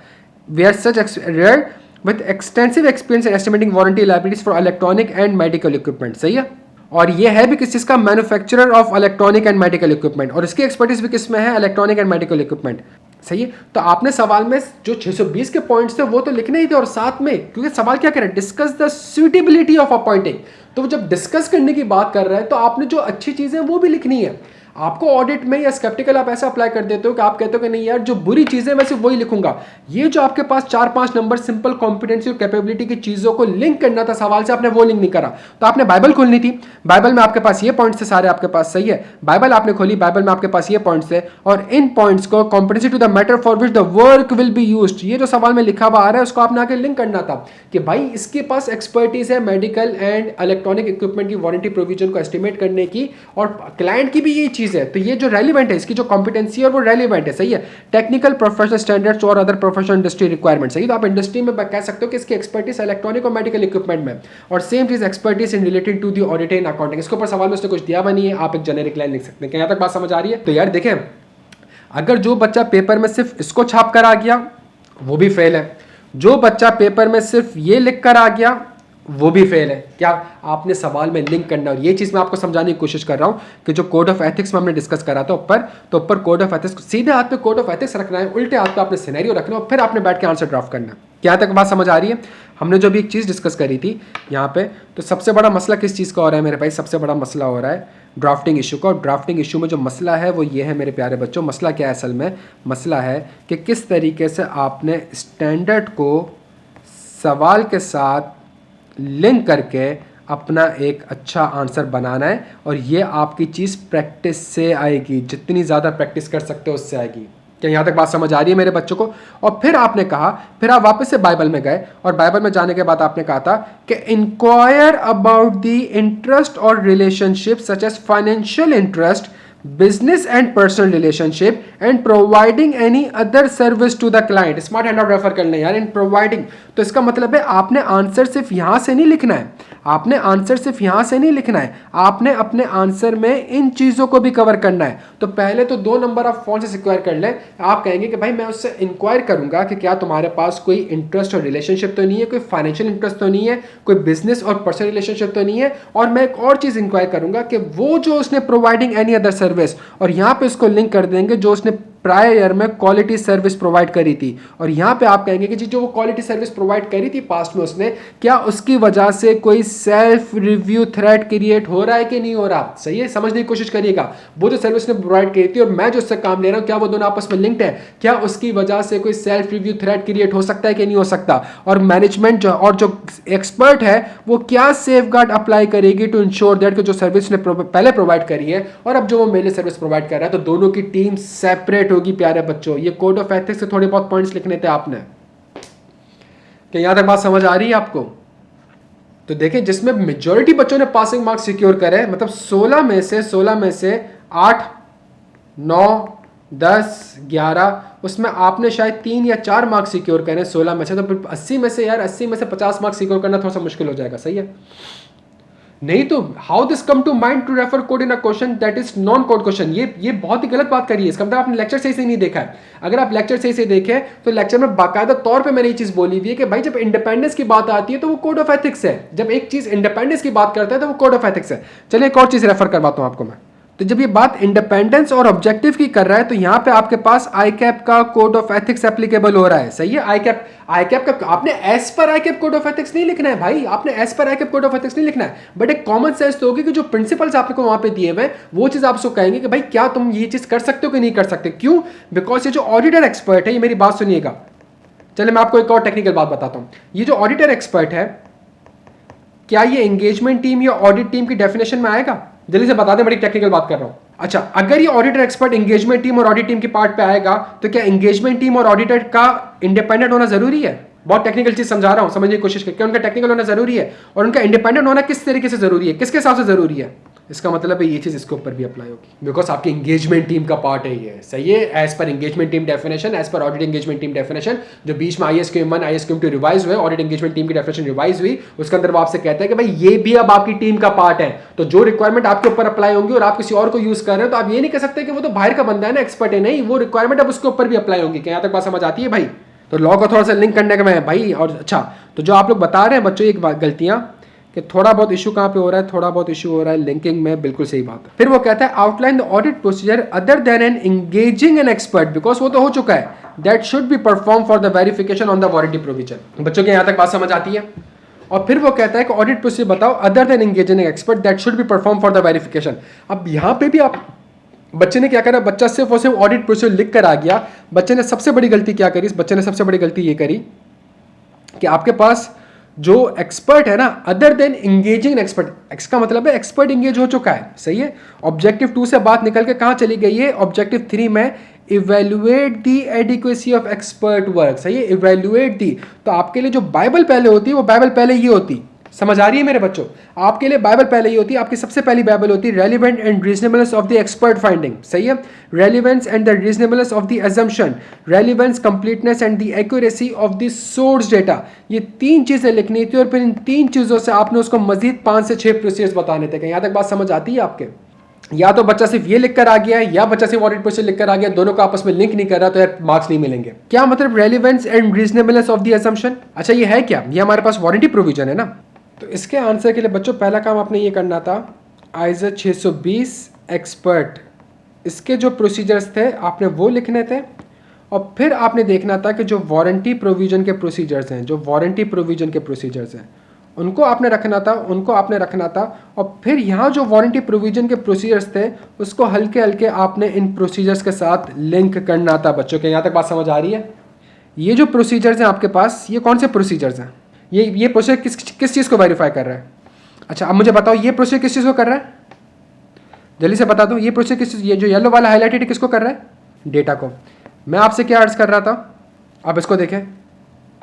S1: Where such rare with extensive experience in estimating warranty liabilities for electronic and medical equipment, सही है। और ये है भी किस चीज़ का? Manufacturer of electronic and medical equipment, और इसकी एक्सपर्टीज भी किस में है? इलेक्ट्रॉनिक एंड मेडिकल इक्विपमेंट, सही है। तो आपने सवाल में जो 620 के पॉइंट्स थे वो तो लिखने ही थे, और साथ में क्योंकि सवाल क्या कर रहा है? Discuss the suitability of appointing. तो जब डिस्कस करने की बात कर रहा है तो आपने जो अच्छी चीज़ें वो भी लिखनी है। आपको ऑडिट में या स्केप्टिकल आप ऐसा अप्लाई कर देते हो कि आप कहते हो कि नहीं यार जो बुरी चीजें मैं सिर्फ वही लिखूंगा। ये जो आपके पास 4-5 नंबर सिंपल कॉम्पिटेंसी और कैपेबिलिटी की चीजों को लिंक करना था सवाल से, आपने वो लिंक नहीं करा। तो आपने बाइबल खोलनी थी, बाइबल में आपके पास ये पॉइंट्स थे सारे आपके पास, सही है। बाइबल आपने खोली, बाइबल में आपके पास ये पॉइंट्स थे, और इन पॉइंट्स को competency to the matter for which the work will be used, ये जो सवाल में लिखा हुआ आ रहा है उसको आपने आगे लिंक करना था कि भाई इसके पास एक्सपर्टीज है मेडिकल एंड इलेक्ट्रॉनिक इक्विपमेंट की वारंटी प्रोविजन को एस्टिमेट करने की, और क्लाइंट की भी ये चीज है। तो ये जो रेलिवेंट है, इसकी जो कॉम्पिटेंसी है वो रेलिवेंट है, सही है। टेक्निकल प्रोफेशनल स्टैंडर्ड्स और अदर प्रोफेशनल इंडस्ट्री रिक्वायरमेंट, सही। तो आप इंडस्ट्री में कह सकते हो कि इसकी एक्सपर्टीज इलेक्ट्रॉनिक और मेडिकल इक्विपमेंट में, और सेम चीज expertise in related to the audit and accounting. इसके ऊपर सवाल में उसने कुछ दिया हुआ नहीं है, आप एक जेनेरिक लाइन लिख सकते हैं। क्या यहाँ तक बात समझ आ रही है? तो यार देखें, अगर जो बच्चा पेपर में सिर्फ इसको छाप कर आ गया वो भी फेल है, जो बच्चा पेपर में सिर्फ ये लिख कर आ गया वो भी फेल है। क्या आपने सवाल में लिंक करना, और ये चीज़ मैं आपको समझाने की कोशिश कर रहा हूँ कि जो कोड ऑफ एथिक्स में हमने डिस्कस करा था ऊपर, तो ऊपर कोड ऑफ एथिक्स सीधे हाथ पे कोड ऑफ एथिक्स रखना है, उल्टे हाथ पे आपने सिनेरियो रखना है और फिर आपने बैठ के आंसर ड्राफ्ट करना है। क्या तक बात समझ आ रही है? हमने जो भी एक चीज़ डिस्कस करी थी यहाँ पे, तो सबसे बड़ा मसला किस चीज़ का हो रहा है मेरे भाई? सबसे बड़ा मसला हो रहा है ड्राफ्टिंग इशू का। और ड्राफ्टिंग इशू में जो मसला है वो ये है मेरे प्यारे बच्चों, मसला क्या है असल में? मसला है कि किस तरीके से आपने स्टैंडर्ड को सवाल के साथ लिंक करके अपना एक अच्छा आंसर बनाना है। और ये आपकी चीज़ प्रैक्टिस से आएगी, जितनी ज़्यादा प्रैक्टिस कर सकते हो उससे आएगी। क्या यहाँ तक बात समझ आ रही है मेरे बच्चों को? और फिर आपने कहा, फिर आप वापस से बाइबल में गए और बाइबल में जाने के बाद आपने कहा था कि इंक्वायर अबाउट द इंटरेस्ट और relationship such as financial interest, business and personal relationship and providing any other service to the client। Smart hand out refer कर लें यार। इन प्रोवाइडिंग, तो इसका मतलब है आपने आंसर सिर्फ यहां से नहीं लिखना है, आपने आंसर सिर्फ यहां से नहीं लिखना है, आपने अपने आंसर में इन चीजों को भी कवर करना है। तो पहले तो 2 नंबर आप फोन से सिक्वायर कर लें। आप कहेंगे कि भाई मैं उससे इंक्वायर करूंगा कि क्या तुम्हारे पास कोई इंटरेस्ट और रिलेशनशिप तो नहीं है, कोई फाइनेंशियल इंटरेस्ट तो नहीं है, कोई बिजनेस और पर्सनल रिलेशनशिप तो नहीं है, और मैं एक और चीज इंक्वायर करूंगा कि वो जो उसने प्रोवाइडिंग एनी अदर सर्विस, और यहां पे उसको लिंक कर देंगे जो उसने प्रायर ईयर में क्वालिटी सर्विस प्रोवाइड करी थी। और यहां पे आप कहेंगे कि जी जो वो क्वालिटी सर्विस प्रोवाइड करी थी पास्ट में उसने, क्या उसकी वजह से कोई सेल्फ रिव्यू थ्रेट क्रिएट हो रहा है कि नहीं हो रहा? सही है, समझने की कोशिश करिएगा। वो जो सर्विस ने प्रोवाइड करी थी और मैं जो उससे काम ले रहा हूं, क्या वो दोनों आपस में लिंक्ड है? क्या उसकी वजह से कोई सेल्फ रिव्यू थ्रेट क्रिएट हो सकता है कि नहीं हो सकता? और मैनेजमेंट और जो एक्सपर्ट है वो क्या सेफगार्ड अप्लाई करेगी टू इंश्योर दैट कि जो सर्विस ने पहले प्रोवाइड करी है और अब जो वो मेरे सर्विस प्रोवाइड कर रहा है, तो दोनों की टीम सेपरेट होगी। प्यारे बच्चों, ये कोड ऑफ एथिक्स से थोड़े बहुत पॉइंट्स लिखने थे आपने। क्या यहां तक बात समझ आ रही है आपको? तो देखें, जिसमें मेजॉरिटी बच्चों ने पासिंग मार्क्स सिक्योर करे, मतलब 16 में से 8, 9, 10, 11, उसमें आपने शायद 3 या 4 मार्क्स सिक्योर करे 16 में से। तो फिर 80 में से यार 80 में से 50 मार्क्स सिक्योर करना थोड़ा सा मुश्किल हो जाएगा। सही है, नहीं तो how this come to mind to refer code in a question that is non code question? ये बहुत ही गलत बात करी है। इसका मतलब आपने लेक्चर सही से नहीं देखा है। अगर आप लेक्चर सही से देखें तो लेक्चर में बाकायदा तौर पे मैंने ये चीज बोली हुई है कि भाई जब इंडिपेंडेंस की बात आती है तो वो कोड ऑफ एथिक्स है। जब एक चीज इंडिपेंडेंस की बात करता है तो वो कोड ऑफ एथिक्स है। चलिए एक और चीज रेफर करवाता हूं आपको मैं। तो जब ये बात इंडिपेंडेंस और ऑब्जेक्टिव की कर रहा है तो यहां पे आपके पास आईकैप का कोड ऑफ एथिक्स एप्लीकेबल हो रहा है। सही है, आईकैप का आपने एस पर आईकैप कोड ऑफ एथिक्स नहीं लिखना है भाई, आपने एस पर आईकैप कोड ऑफ एथिक्स नहीं लिखना है। बट एक कॉमन सेंस तो होगी कि जो प्रिंसिपल्स आपको वहां पे दिए हुए वो चीज आप उसको कहेंगे कि भाई क्या तुम ये चीज कर सकते हो कि नहीं कर सकते। क्यों? बिकॉज ये जो ऑडिटर एक्सपर्ट है, ये मेरी बात सुनिएगा। चलिए मैं आपको एक और टेक्निकल बात बताता हूं। ये जो ऑडिटर एक्सपर्ट है, क्या ये एंगेजमेंट टीम या ऑडिट टीम की डेफिनेशन में आएगा? जल्दी से बता दें, बड़ी टेक्निकल बात कर रहा हूं। अच्छा, अगर ये ऑडिटर एक्सपर्ट एंगेजमेंट टीम और ऑडिट टीम की पार्ट पे आएगा तो क्या एंगेजमेंट टीम और ऑडिटर का इंडिपेंडेंट होना जरूरी है? बहुत टेक्निकल चीज समझा रहा हूं, समझने की कोशिश करके। उनका टेक्निकल होना जरूरी है और उनका इंडिपेंडेंट होना किस तरीके से जरूरी है, किसके हिसाब से जरूरी है? इसका मतलब है ये चीज इसके ऊपर भी अप्लाई होगी, बिकॉज आपकी एंगेजमेंट टीम का पार्ट है ये। सही है, as per engagement team definition, as per audit engagement team definition, जो बीच में ISQM1 ISQM2 रिवाइज हुए, ऑडिट एंगेजमेंट टीम की डेफिनेशन रिवाइज हुई, उसके अंदर वो आपसे कहता है कि भाई ये भी अब आपकी टीम का पार्ट है। तो जो रिक्वायरमेंट आपके ऊपर अप्लाई होंगी और आप किसी और को यूज कर रहे हो तो आप ये नहीं कह सकते कि वो तो बाहर का बंदा है ना, एक्सपर्ट है। नहीं, वो रिक्वायरमेंट अब उसके ऊपर भी अप्लाई होंगी। क्या यहां तक बात समझ आती है भाई? तो लॉ को थोड़ा सा लिंक करने का मैं भाई। और अच्छा, तो जो आप लोग बता रहे हैं बच्चों एक गलतियां कि थोड़ा बहुत इशू कहां पे हो रहा है, थोड़ा बहुत इशू हो रहा है लिंकिंग में, बिल्कुल सही बात है। फिर वो कहता है outline the audit procedure other than an engaging an expert, because वो तो हो चुका है, that should be perform for the verification on the warranty provision. बच्चों के यहां तक बात समझ आती है? और फिर वो कहता है कि ऑडिट प्रोसीजर बताओ other than engaging expert that should be perform for the verification. अब यहां पे भी आप बच्चे ने क्या करा, बच्चा सिर्फ और सिर्फ ऑडिट प्रोसीजर लिख कर आ गया। बच्चे ने सबसे बड़ी गलती क्या करी? इस बच्चे ने सबसे बड़ी गलती ये करी कि आपके पास जो एक्सपर्ट है ना, other than engaging expert, x का मतलब है एक्सपर्ट एंगेज हो चुका है। सही है, ऑब्जेक्टिव 2 से बात निकल के कहां चली गई है? ऑब्जेक्टिव 3 में evaluate the adequacy of expert work. सही है, इवेल्युएट दी। तो आपके लिए जो बाइबल पहले होती है वो बाइबल पहले ये होती, समझ आ रही है मेरे बच्चों? आपके लिए बाइबल पहले ही होती है, आपकी सबसे पहली बाइबल होती है relevant and reasonableness of the expert finding. सही है, relevance and the reasonableness of the assumption, relevance, completeness and the accuracy of the source data. ये 3 चीजें लिखनी थी और फिर इन 3 चीजों से आपने उसको मजीद 5 से 6 प्रोसीजर्स बताने थे। यहां तक बात समझ आती है आपके? या तो बच्चा सिर्फ ये लिख कर आ गया है या बच्चा सिर्फ ऑडिट प्रोसीजर लिख कर आ गया, दोनों को आपस में लिंक नहीं कर रहा, तो यार मार्क्स नहीं मिलेंगे। क्या मतलब relevance and reasonableness of the assumption? अच्छा ये है क्या? ये हमारे पास वारंटी प्रोविजन है ना, तो इसके आंसर के लिए बच्चों पहला काम आपने ये करना था, आइजा 620 एक्सपर्ट, इसके जो प्रोसीजर्स थे आपने वो लिखने थे, और फिर आपने देखना था कि जो वारंटी प्रोविज़न के प्रोसीजर्स हैं, जो वारंटी प्रोविज़न के प्रोसीजर्स हैं उनको आपने रखना था, और फिर यहाँ जो वारंटी प्रोविज़न के प्रोसीजर्स थे उसको हल्के हल्के आपने इन प्रोसीजर्स के साथ लिंक करना था। बच्चों के यहाँ तक बात समझ आ रही है? ये जो प्रोसीजर्स हैं आपके पास, ये कौन से प्रोसीजर्स हैं? ये प्रोसीजर किस चीज़ को वेरीफाई कर रहा है? अच्छा अब मुझे बताओ, ये प्रोसीजर किस चीज़ को कर रहा है? जल्दी से बता दो, ये प्रोसीजर किस, ये जो येलो वाला हाईलाइटेड किसको कर रहा है? डेटा को। मैं आपसे क्या अर्ज कर रहा था, अब इसको देखें,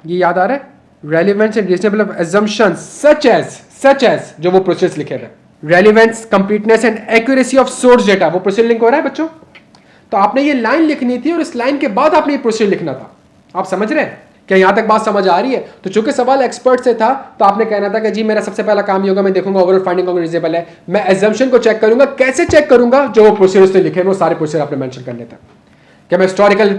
S1: ये याद आ रहा है? Relevance and reasonable assumptions such as जो वो प्रोसेस लिखे थे, relevance, completeness and accuracy of source data, वो प्रोसेस लिंक हो रहा है बच्चों? तो आपने ये लाइन लिखनी थी और इस लाइन के बाद आपने ये प्रोसेस लिखना था। आप समझ रहे हैं? क्या यहां तक बात समझ आ रही है? तो चूंकि सवाल एक्सपर्ट से था तो आपने कहना था कि जी मेरा सबसे पहला काम ये होगा, मैं देखूंगा ओवरऑल फाइंडिंग कौन रीजनेबल है, मैं एजम्पशन को चेक करूंगा। कैसे चेक करूंगा? जो वो प्रोसीजर उसने लिखे वो सारे प्रोसीजर आपने मेंशन करने थे। क्या मैं हिस्टोरिकल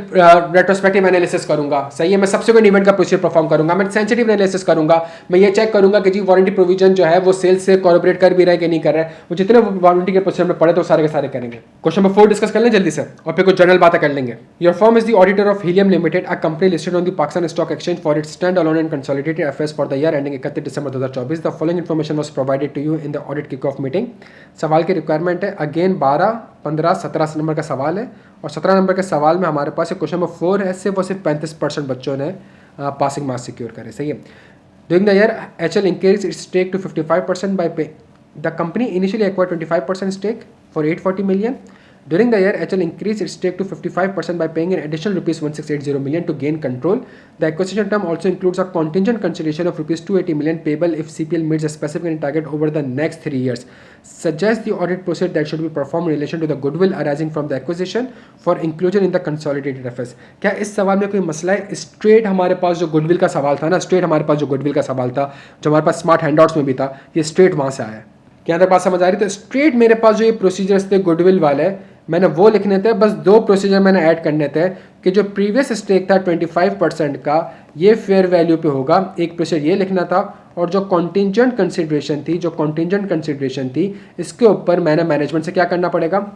S1: रेट्रोस्पेक्टिव एनालिसिस करूंगा, सही है, मैं सबसेक्वेंट इवेंट का प्रोसीजर परफॉर्म करूंगा, मैं सेंसिटिव एनालिसिस करूंगा, मैं ये चेक करूंगा कि जी वारंटी प्रोविजन जो है वो सेल्स से कोऑपरेट कर भी रहा है कि नहीं कर रहा है। वो जितने वारंटी के प्रोसीजर में पढ़े तो सारे के सारे करेंगे। क्वेश्चन नंबर 4 डिस्कस कर लें जल्दी से और फिर कुछ जनरल बातें कर लेंगे। Your firm is the auditor of Helium limited, a company listed on the Pakistan stock exchange for its stand alone and consolidated affairs for the year ending 31 December 2024। The following information was provided to you in the audit kick off meeting. सवाल की रिक्वायरमेंट है अगेन 12, 15, 17 नंबर का सवाल है, और 17 नंबर के सवाल में हमारे पास क्वेश्चन नंबर 4 है, सिर्फ 35% बच्चों ने पासिंग मार्क्स सिक्योर करे, सही है। During the year HL increase its stake to 55% by pay the company initially acquired 25% stake for 840 million. During the year, HL increased its stake to 55% by paying an additional rupees 1680 million to gain control. The acquisition term also includes a contingent consideration of rupees 280 million payable if CPL meets a specific target over the next 3 years. Suggests the audit process that should be performed in relation to the goodwill arising from the acquisition for inclusion in the consolidated affairs. क्या इस सवाल में कोई मसला है? स्ट्रेट हमारे पास जो गुडविल का सवाल था ना, स्ट्रेट हमारे पास जो गुडविल का सवाल था, जो हमारे पास स्मार्ट हैंडआउट्स में भी था, ये स्ट्रेट वहाँ से आया है। क्या तक बात समझ आ रही? तो स्ट्रेट मेरे पास जो ये प्रोसीजर्स थे गुडविल वाले, मैंने वो लिखने थे, बस 2 प्रोसीजर मैंने ऐड करने थे कि जो प्रीवियस स्टेक था 25% का, ये फेयर वैल्यू पे होगा। एक प्रोसीजर ये लिखना था, और जो कॉन्टिंजेंट कंसिडरेशन थी इसके ऊपर मैंने मैनेजमेंट से क्या करना पड़ेगा?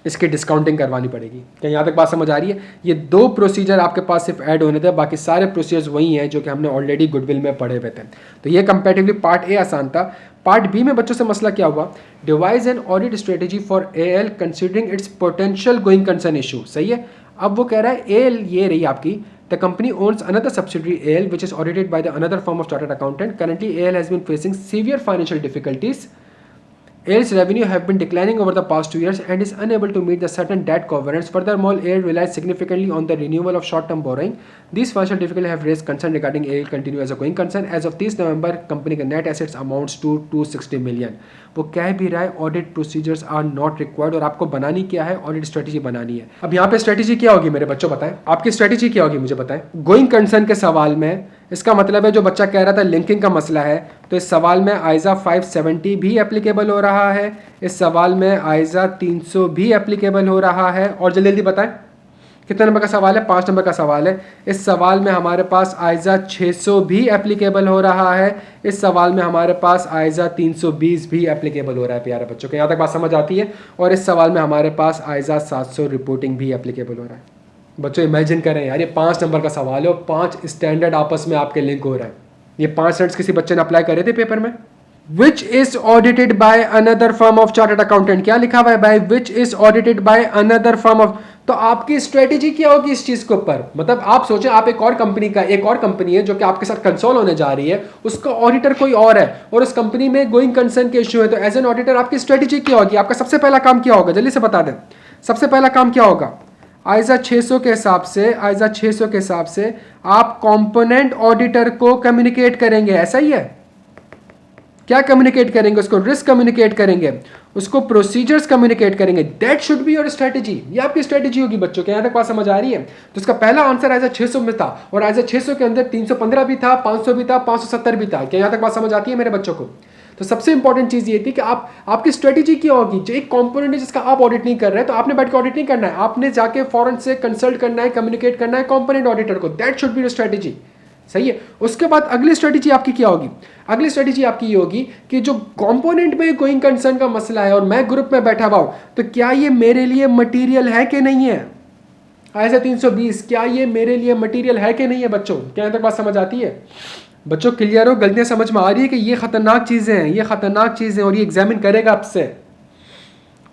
S1: इसकी डिस्काउंटिंग करवानी पड़ेगी। क्या यहाँ तक बात समझ आ रही है? ये 2 प्रोसीजर आपके पास सिर्फ ऐड होने थे, बाकी सारे प्रोसीजर्स वही हैं जो कि हमने ऑलरेडी गुडविल में पढ़े हुए थे। तो ये कंपैरेटिवली पार्ट ए आसान था। पार्ट बी में बच्चों से मसला क्या हुआ? Devise an audit strategy for AL considering its potential going concern issue, सही है। अब वो कह रहा है एएल ये रही आपकी, the company owns another subsidiary AL which is audited by the another firm of chartered accountant. Currently AL has been facing severe financial difficulties. AL's revenue have been declining over the past 2 years and is unable to meet the certain debt covenants. Furthermore, AL relies significantly on the renewal of short-term borrowing. These financial difficulties have raised concern regarding AL continue as a going concern. As of 30 November, company का net assets amounts to 260 million. वो कह भी रहा है audit procedures are not required, और आपको बनानी क्या है? ऑडिट स्ट्रेटेजी बनानी है। अब यहाँ पे स्ट्रेटेजी क्या होगी मेरे बच्चों, बताएं आपकी स्ट्रेटेजी क्या होगी, मुझे बताएं। गोइंग कंसर्न के सवाल में इसका मतलब है जो बच्चा कह रहा था लिंकिंग का मसला है, तो इस सवाल में आइजा 570 भी एप्लीकेबल हो रहा है, इस सवाल में आइजा 300 भी एप्लीकेबल हो रहा है। और जल्दी जल्दी बताएं कितने नंबर का सवाल है? 5 नंबर का सवाल है। इस सवाल में हमारे पास आइजा 600 भी एप्लीकेबल हो रहा है, इस सवाल में हमारे पास आइजा 320 भी एप्लीकेबल हो रहा है प्यारे बच्चों के। यहाँ तक बात समझ आती है? और इस सवाल में हमारे पास आइजा 700 रिपोर्टिंग भी एप्लीकेबल हो रहा है। बच्चों इमेजिन करें यार, ये 5 नंबर का सवाल है और 5 स्टैंडर्ड आपस में आपके लिंक हो रहा है। ये 5 स्टैंडर्ड्स किसी बच्चे ने अप्लाई करे थे पेपर में। विच is audited by another firm of chartered accountant, क्या लिखा हुआ है भाई? विच is audited by another firm of. तो आपकी स्ट्रेटेजी क्या होगी इस चीज के ऊपर? मतलब आप सोचें, आप एक और कंपनी है जो कि आपके साथ कंसोल होने जा रही है, उसका ऑडिटर कोई और है और उस कंपनी में गोइंग कंसर्न के इश्यू है, तो एज एन ऑडिटर आपकी स्ट्रेटेजी क्या होगी? आपका सबसे पहला काम क्या होगा? जल्दी से बता दें, सबसे पहला काम क्या होगा? आइजा 600 के हिसाब से आप कंपोनेंट ऑडिटर को कम्युनिकेट करेंगे, ऐसा ही है? क्या कम्युनिकेट करेंगे? उसको रिस्क कम्युनिकेट करेंगे, उसको प्रोसीजर्स कम्युनिकेट करेंगे। That should be your strategy. ये आपकी स्ट्रेटेजी होगी बच्चों के। यहाँ तक बात समझ आ रही है? तो इसका पहला आंसर आइजा 600 में था, और आइजा 600 के अंदर 315 भी था, 500 भी था, 570 भी था। क्या यहाँ तक बात समझ आती है मेरे बच्चों को? तो सबसे इंपॉर्टेंट चीज ये थी कि आपकी स्ट्रेटेजी क्या होगी। जो एक कंपोनेंट है जिसका आप ऑडिट नहीं कर रहे हैं, तो आपने बैठ के ऑडिट नहीं करना है, आपने जाके फॉरेन से कंसल्ट करना है, कम्युनिकेट करना है कंपोनेंट ऑडिटर को। That should be your strategy, सही है। उसके बाद अगली स्ट्रेटेजी आपकी क्या होगी? अगली स्ट्रेटेजी आपकी ये होगी कि जो कंपोनेंट में गोइंग कंसर्न का मसला है और मैं ग्रुप में बैठा हुआ हूं, तो क्या ये मेरे लिए मटेरियल है कि नहीं है? ऐसा 320 क्या ये मेरे लिए मटेरियल है कि नहीं है? बच्चों क्या यहाँ तक बात समझ आती है? बच्चों क्लियर हो? गलतियां समझ में आ रही है कि ये खतरनाक चीजें हैं, ये खतरनाक चीजें, और ये एग्जामिन करेगा आपसे,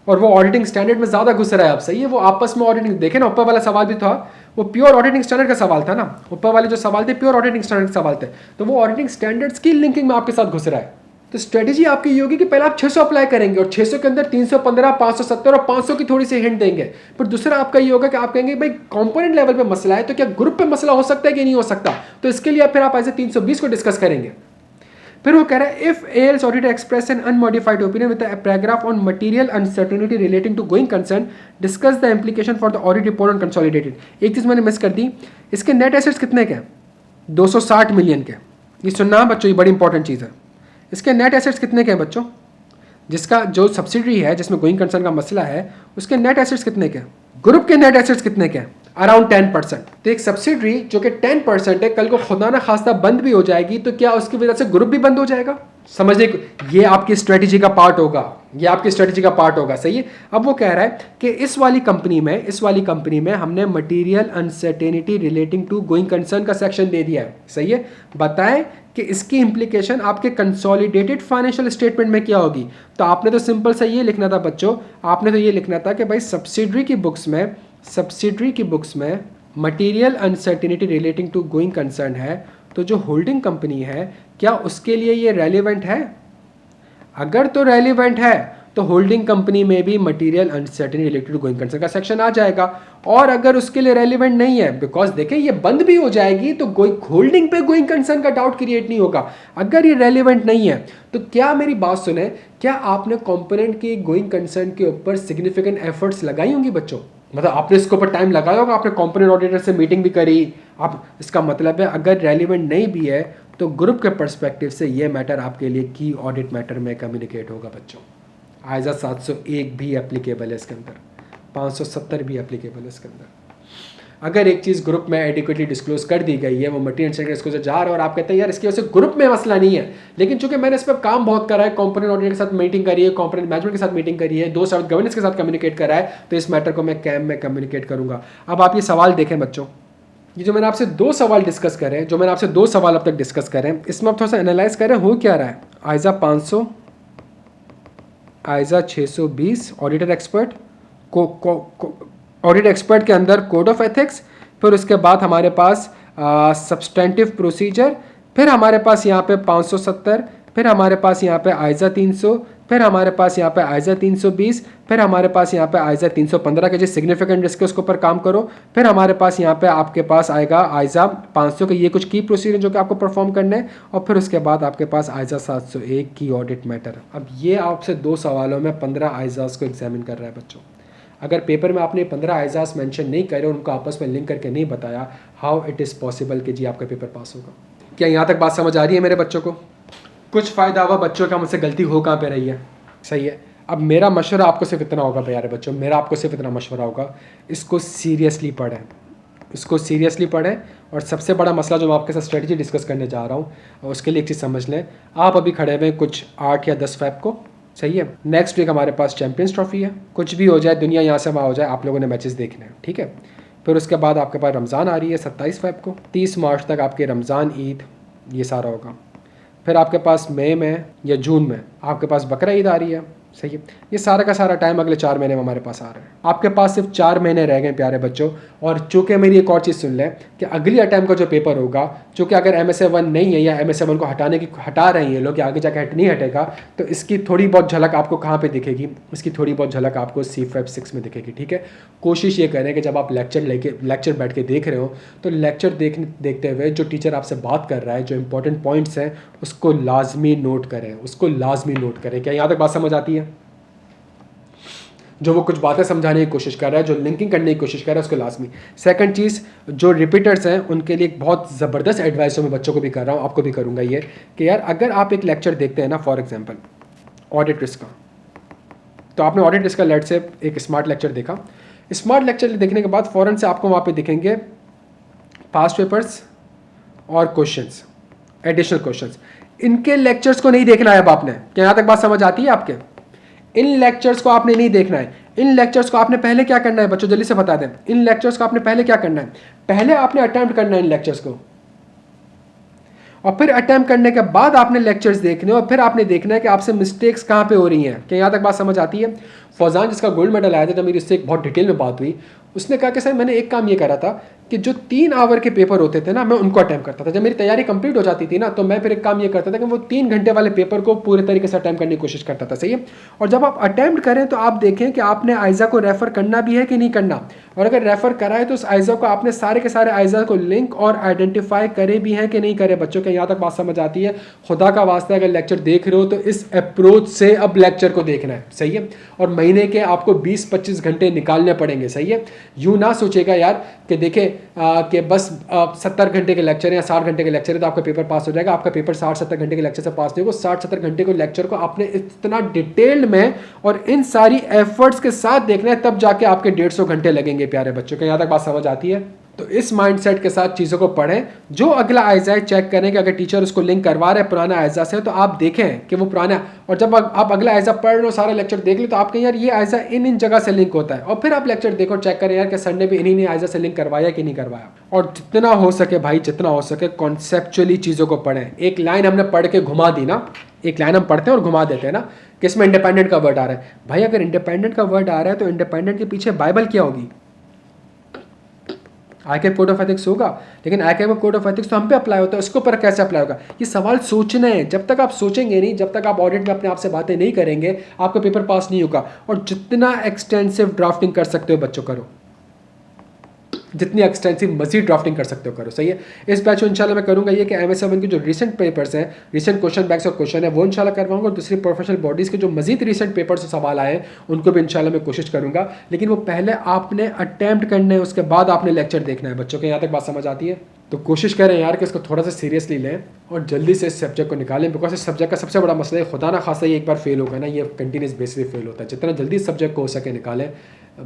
S1: और वो ऑडिटिंग स्टैंडर्ड में ज्यादा घुस रहा है आप। सही है, वो आपस में ऑडिटिंग, देखे ना ऊपर वाला सवाल भी था, वो प्योर ऑडिटिंग स्टैंडर्ड का सवाल था ना। ऊपर वाले जो सवाल थे प्योर ऑडिटिंग स्टैंडर्ड के सवाल थे, तो वो ऑडिटिंग स्टैंडर्ड्स की लिंकिंग में आपके साथ घुस रहा है। तो स्ट्रेटेजी आपकी ये होगी कि पहले आप 600 अप्लाई करेंगे और 600 के अंदर 315, 570 और 500 की थोड़ी सी हिंट देंगे। फिर दूसरा आपका ये होगा कि आप कहेंगे भाई कंपोनेंट लेवल पे मसला है, तो क्या ग्रुप पे मसला हो सकता है कि नहीं हो सकता? तो इसके लिए फिर आप ऐसे 320 को डिस्कस करेंगे। फिर वो कह रहा है if AL's auditor express an unmodified opinion with a paragraph on material uncertainty relating to going concern, discuss the implication for the audit report on consolidated। एक चीज मैंने मिस कर दी, इसके नेट एसेट्स कितने के? 260 मिलियन के। ये सुनना बच्चों, ये बड़ी इंपॉर्टेंट चीज है। इसके नेट एसेट्स कितने के हैं बच्चों? जिसका जो सब्सिडरी है जिसमें गोइंग कंसर्न का मसला है, उसके नेट एसेट्स कितने के? ग्रुप के नेट एसेट्स कितने के? अराउंड 10%। तो एक सब्सिडरी जो कि 10% है, कल को खुदा ना खास्ता बंद भी हो जाएगी, तो क्या उसकी वजह से ग्रुप भी बंद हो जाएगा? समझने, ये आपकी स्ट्रेटेजी का पार्ट होगा, ये आपकी स्ट्रेटेजी का पार्ट होगा। सही है। अब वो कह रहा है कि इस वाली कंपनी में हमने material uncertainty relating to going concern का सेक्शन दे दिया है। सही है। बताएं कि इसकी इंप्लीकेशन आपके कंसोलिडेटेड फाइनेंशियल स्टेटमेंट में क्या होगी? तो आपने तो सिंपल सा ये लिखना था बच्चों, आपने तो ये लिखना था कि भाई सब्सिडरी की बुक्स में material uncertainty relating to going concern है, तो जो होल्डिंग कंपनी है क्या उसके लिए ये रेलिवेंट है? अगर तो रेलिवेंट है तो होल्डिंग कंपनी में भी material uncertainty related to going concern का सेक्शन आ जाएगा। और अगर उसके लिए रेलिवेंट नहीं है, बिकॉज देखें ये बंद भी हो जाएगी, तो होल्डिंग पे गोइंग कंसर्न का डाउट क्रिएट नहीं होगा। अगर ये रेलिवेंट नहीं है, तो क्या मेरी बात सुने, क्या आपने कंपोनेंट की गोइंग कंसर्न के ऊपर सिग्निफिकेंट एफर्ट्स लगाई होंगी बच्चों? मतलब आपने इसके ऊपर टाइम लगाया होगा, आपने कंपोनेंट ऑडिटर से मीटिंग भी करी आप। इसका मतलब है अगर रेलिवेंट नहीं भी है, तो ग्रुप के पर्सपेक्टिव से ये मैटर आपके लिए की ऑडिट मैटर में कम्युनिकेट होगा बच्चों। आइजा 701 भी एप्लीकेबल है इसके अंदर, 570 भी एप्लीकेबल है इसके अंदर। अगर एक चीज़ ग्रुप में एडिक्वेटली डिस्क्लोज कर दी गई है, वो मटेरियल सेक्टर इसको से जा रहा है और आप कहते हैं यार इसकी वजह से ग्रुप में मसला नहीं है, लेकिन चूंकि मैंने इस पर काम बहुत करा है, कंपोनेंट ऑडिटर के साथ मीटिंग करी है, कंपोनेंट मैनेजमेंट के साथ मीटिंग करी है, 2 साल गवर्नेंस के साथ कम्युनिकेट करा है, तो इस मैटर को मैं कैम में कम्युनिकेट करूंगा। अब आप ये सवाल देखें बच्चों, ये जो मैंने आपसे 2 सवाल डिस्कस करे, जो मैंने आपसे 2 सवाल अब तक डिस्कस करें, इसमें आप थोड़ा सा एनालाइज करें हो क्या रहा है। आइजा 500, आइजा 620 ऑडिटर एक्सपर्ट ऑडिट एक्सपर्ट के अंदर कोड ऑफ एथिक्स, फिर उसके बाद हमारे पास सब्सटेंटिव प्रोसीजर, फिर हमारे पास यहाँ पे 570, फिर हमारे पास यहाँ पे आइजा 300, फिर हमारे पास यहाँ पे आइजा 320, फिर हमारे पास यहाँ पे आइजा 315 के जो सिग्निफिकेंट रिस्क है उसके ऊपर काम करो, फिर हमारे पास यहाँ पे आपके पास आएगा आइजा 500 के ये कुछ की प्रोसीजर जो कि आपको परफॉर्म करने हैं, और फिर उसके बाद आपके पास आइजा 701 की ऑडिट मैटर। अब ये आपसे 2 सवालों में 15 आइजाज को एग्जामिन कर रहा है बच्चों। अगर पेपर में आपने 15 आइजाज मेंशन नहीं करे, उनको आपस में लिंक करके नहीं बताया, हाउ इट इज़ पॉसिबल कि जी आपका पेपर पास होगा? क्या यहाँ तक बात समझ आ रही है मेरे बच्चों को? कुछ फ़ायदा हुआ बच्चों का? मुझसे गलती हो कहाँ पे रही है? सही है। अब मेरा मशवरा आपको सिर्फ इतना होगा प्यारे बच्चों, मेरा आपको सिर्फ इतना मशवरा होगा, इसको सीरियसली पढ़ें, इसको सीरियसली पढ़ें। और सबसे बड़ा मसला जो मैं आपके साथ स्ट्रेटजी डिस्कस करने जा रहा हूँ, उसके लिए एक चीज़ समझ लें, आप अभी खड़े हुए कुछ 8 या 10 फ़ेब को, सही है। नेक्स्ट वीक हमारे पास चैंपियंस ट्रॉफी है, कुछ भी हो जाए दुनिया यहाँ से वहाँ हो जाए, आप लोगों ने मैचेस देखने हैं, ठीक है। फिर उसके बाद आपके पास रमज़ान आ रही है 27 फ़ेब को, 30 मार्च तक आपके रमज़ान, ईद, ये सारा होगा। फिर आपके पास मई में या जून में आपके पास बकरा ईद आ रही है, सही है। ये सारा का सारा टाइम अगले 4 महीने में हमारे पास आ रहा है। आपके पास सिर्फ 4 महीने रह गए प्यारे बच्चों। और चूँकि मेरी एक और चीज़ सुन लें कि अगली अटैम्प्ट का जो पेपर होगा, चूँकि अगर MSA 1 नहीं है या MSA 1 को हटा रहे हैं लोग, आगे जाकर नहीं हटेगा, तो इसकी थोड़ी बहुत झलक आपको कहाँ पे दिखेगी? इसकी थोड़ी बहुत झलक आपको C-FAB 6 में दिखेगी, ठीक है। कोशिश ये करें कि जब आप लेक्चर बैठ के देख रहे हो, तो लेक्चर देखते हुए जो टीचर आपसे बात कर रहा है, जो इंपॉर्टेंट पॉइंट्स हैं उसको लाजमी नोट करें, उसको लाजमी नोट करें। क्या यहाँ तक बात समझ आती है? जो वो कुछ बातें समझाने की कोशिश कर रहा है, जो लिंकिंग करने की कोशिश कर रहा है, उसको लाजमी। सेकंड चीज़, जो रिपीटर्स हैं उनके लिए एक बहुत ज़बरदस्त एडवाइस मैं बच्चों को भी कर रहा हूँ, आपको भी करूँगा ये, कि यार अगर आप एक लेक्चर देखते हैं ना, फॉर एग्जांपल ऑडिट रिस्क का, तो आपने ऑडिट रिस्क का लेट से एक स्मार्ट लेक्चर देखा। स्मार्ट लेक्चर देखने के बाद फ़ौरन से आपको वहाँ पर दिखेंगे पास्ट पेपर्स और क्वेश्चंस, एडिशनल क्वेश्चंस। इनके लेक्चर्स को नहीं देखना है अब आपने, क्या यहाँ तक बात समझ आती है आपके? इन लेक्चर्स को आपने नहीं देखना है। इन लेक्चर्स को आपने पहले क्या करना है बच्चों, जल्दी से बता दें। इन लेक्चर्स को आपने पहले क्या करना है? पहले आपने अटेम्प्ट करना है इन लेक्चर्स को, और फिर अटेम्प्ट करने के बाद आपने लेक्चर्स देखने, और फिर आपने देखना है कि आपसे मिस्टेक्स कहाँ पे हो रही हैं। क्या यहाँ तक बात समझ आती है? फौजान जिसका गोल्ड मेडल आया था, जब मेरी उससे एक बहुत डिटेल में बात हुई, उसने कहा कि सर मैंने एक काम ये करा था कि जो 3 आवर के पेपर होते थे ना, मैं उनको अटेम्प्ट करता था। जब मेरी तैयारी कंप्लीट हो जाती थी ना, तो मैं फिर एक काम ये करता था कि वो 3 घंटे वाले पेपर को पूरे तरीके से अटेम्प्ट करने की कोशिश करता था। सही है। और जब आप अटेम्प्ट करें तो आप देखें कि आपने आइजा को रेफर करना भी है कि नहीं करना, और अगर रेफर करा है तो उस आइजा को आपने सारे के सारे आइजा को लिंक और आइडेंटिफाई करे भी हैं कि नहीं करे। बच्चों के यहाँ तक बात समझ आती है? खुदा का वास्ता अगर लेक्चर देख रहे हो तो इस अप्रोच से अब लेक्चर को देखना है। सही है। और महीने के आपको 20-25 घंटे निकालने पड़ेंगे। सही है। यूं ना सोचेगा यार कि देखे कि बस 70 घंटे के लेक्चर या 60 घंटे के लेक्चर है तो आपका पेपर पास हो जाएगा। आपका पेपर 60-70 घंटे के लेक्चर से पास नहीं होगा। 60-70 घंटे के लेक्चर को आपने इतना डिटेल्ड में और इन सारी एफर्ट्स के साथ देखना है, तब जाके आपके 150 घंटे लगेंगे प्यारे बच्चों के। यहाँ तक बात समझ आती है? तो इस माइंडसेट के साथ चीज़ों को पढ़ें। जो अगला आइजा है चेक करें कि अगर टीचर उसको लिंक करवा रहे हैं पुराना आइजा से, तो आप देखें कि वो पुराना, और जब आप अगला आइजा पढ़ रहे हो, सारा लेक्चर देख लो, तो आप कहें यार ये आइजा इन जगह से लिंक होता है, और फिर आप लेक्चर देखो, चेक करें यार कि सर ने भी इन्हीं ने आइजा से लिंक करवाया कि नहीं करवाया। और जितना हो सके भाई, जितना हो सके कॉन्सेप्चुअली चीज़ों को पढ़ें। एक लाइन हमने पढ़ के घुमा दी ना, एक लाइन हम पढ़ते हैं और घुमा देते हैं ना कि इसमें इंडिपेंडेंट का वर्ड आ रहा है। भाई अगर इंडिपेंडेंट का वर्ड आ रहा है तो इंडिपेंडेंट के पीछे बाइबल क्या होगी? आईकेएफ कोड ऑफ एथिक्स होगा, लेकिन आईकेएफ कोड ऑफ एथिक्स तो हम पे अप्लाई होता है, उसके ऊपर कैसे अप्लाई होगा? ये सवाल सोचना है। जब तक आप सोचेंगे नहीं, जब तक आप ऑडिट में अपने आप से बातें नहीं करेंगे, आपका पेपर पास नहीं होगा। और जितना एक्सटेंसिव ड्राफ्टिंग कर सकते हो बच्चों करो, जितनी एक्सटेंसिव मजीद ड्राफ्टिंग कर सकते हो करो। सही है। इस बैच में इंशाल्लाह मैं करूंगा ये कि MS7 के जो रिसेंट पेपर्स हैं, रिसेंट क्वेश्चन बैंक्स और क्वेश्चन है, वो इंशाल्लाह करवाऊंगा। और दूसरी प्रोफेशनल बॉडीज़ के जो मजीद रिसेंट पेपर्स से सवाल आए हैं उनको भी इंशाल्लाह मैं कोशिश करूंगा। लेकिन वो पहले आपने अटैम्प्ट करने हैं, उसके बाद आपने लेक्चर देखना है बच्चों के। यहाँ तक बात समझ आती है? तो कोशिश करें यार कि इसको थोड़ा सा सीरियसली लें और जल्दी से इस सब्जेक्ट को निकालें, बिकॉज इस सब्जेक्ट का सबसे बड़ा मसला है, खुदा ना खासा ये एक बार फेल होगा ना, ये कंटिन्यूस बेसिस पे फेल होता है। जितना जल्दी इस सब्जेक्ट को हो सके निकालें।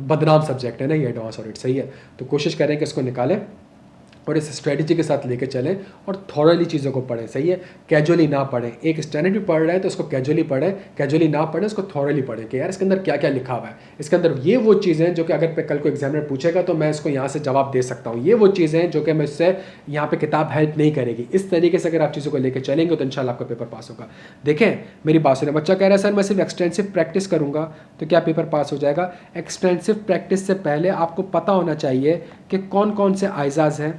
S1: बदनाम सब्जेक्ट है ना ये एडवांस ऑडिट। सही है। तो कोशिश करें कि इसको निकालें और इस स्ट्रेटजी के साथ लेके चलें और थॉरली चीज़ों को पढ़ें। सही है। कैजुअली ना पढ़ें। एक स्टैंडर्ड भी पढ़ रहे हैं तो उसको कैजुअली पढ़ें, कैजुअली ना पढ़ें, उसको थॉरली पढ़ें कि यार इसके अंदर क्या क्या लिखा हुआ है। इसके अंदर ये वो चीज़ें हैं जो कि अगर कल को एग्जामिनर पूछेगा तो मैं इसको यहाँ से जवाब दे सकता हूँ। ये वो चीज़ें हैं जो कि मैं इससे यहाँ पे किताब हेल्प नहीं करेगी। इस तरीके से अगर आप चीज़ों को लेकर चलेंगे तो इंशाल्लाह आपका पेपर पास होगा। देखें मेरी बात सुने, बच्चा कह रहा है सर मैं सिर्फ एक्सटेंसिव प्रैक्टिस करूँगा तो क्या पेपर पास हो जाएगा? एक्सटेंसिव प्रैक्टिस से पहले आपको पता होना चाहिए कि कौन कौन से आइजाज़ हैं,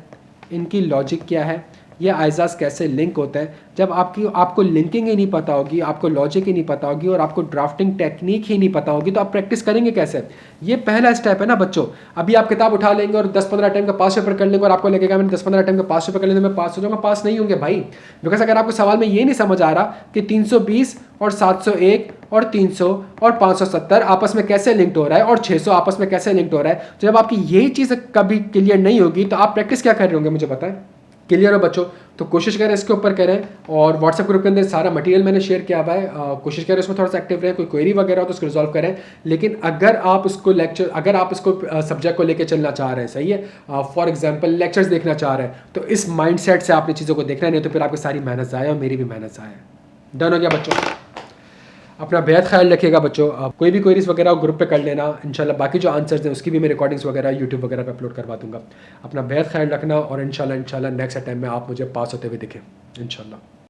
S1: इनकी लॉजिक क्या है, ये आइजाज़ कैसे लिंक होता है। जब आपको लिंकिंग ही नहीं पता होगी, आपको लॉजिक ही नहीं पता होगी और आपको ड्राफ्टिंग टेक्निक ही नहीं पता होगी तो आप प्रैक्टिस करेंगे कैसे? ये पहला स्टेप है ना बच्चों। अभी आप किताब उठा लेंगे और 10-15 टाइम का पास पेपर कर लेंगे और आपको लगेगा मैंने 10-15 टाइम का पास पेपर कर लेंगे मैं पास हो जाऊंगा। पास नहीं होंगे भाई, बिकॉज अगर आपको सवाल में ये नहीं समझ आ रहा कि 320 और 701 और 300 और 570 आपस में कैसे लिंक्ड हो रहा है और 600 आपस में कैसे लिंक्ड हो रहा है, तो जब आपकी यही चीज़ कभी क्लियर नहीं होगी तो आप प्रैक्टिस क्या कर रहे होंगे मुझे बताएं। क्लियर हो बच्चों? तो कोशिश करें इसके ऊपर करें। और व्हाट्सएप ग्रुप के अंदर सारा मटेरियल मैंने शेयर किया हुआ है, कोशिश करें उसमें थोड़ा सा एक्टिव रहें। कोई क्वेरी वगैरह हो तो उसको रिजॉल्व करें। लेकिन अगर आप उसको सब्जेक्ट को लेकर चलना चाह रहे हैं, सही है, फॉर एग्जाम्पल लेक्चर्स देखना चाह रहे हैं, तो इस माइंडसेट से आपने चीज़ों को देखना नहीं तो फिर आपकी सारी मेहनत ज़ाया और मेरी भी मेहनत ज़ाया। डन हो गया बच्चों? अपना बेहद ख्याल रखिएगा बच्चों। कोई भी क्वेरीज वगैरह ग्रुप पे कर लेना इंशाल्लाह। बाकी जो आंसर्स हैं उसकी भी मैं रिकॉर्डिंग्स वगैरह यूट्यूब वगैरह पे अपलोड करवा दूंगा। अपना बेहद ख्याल रखना और इंशाल्लाह नेक्स्ट टाइम में आप मुझे पास होते हुए दिखें इंशाल्लाह।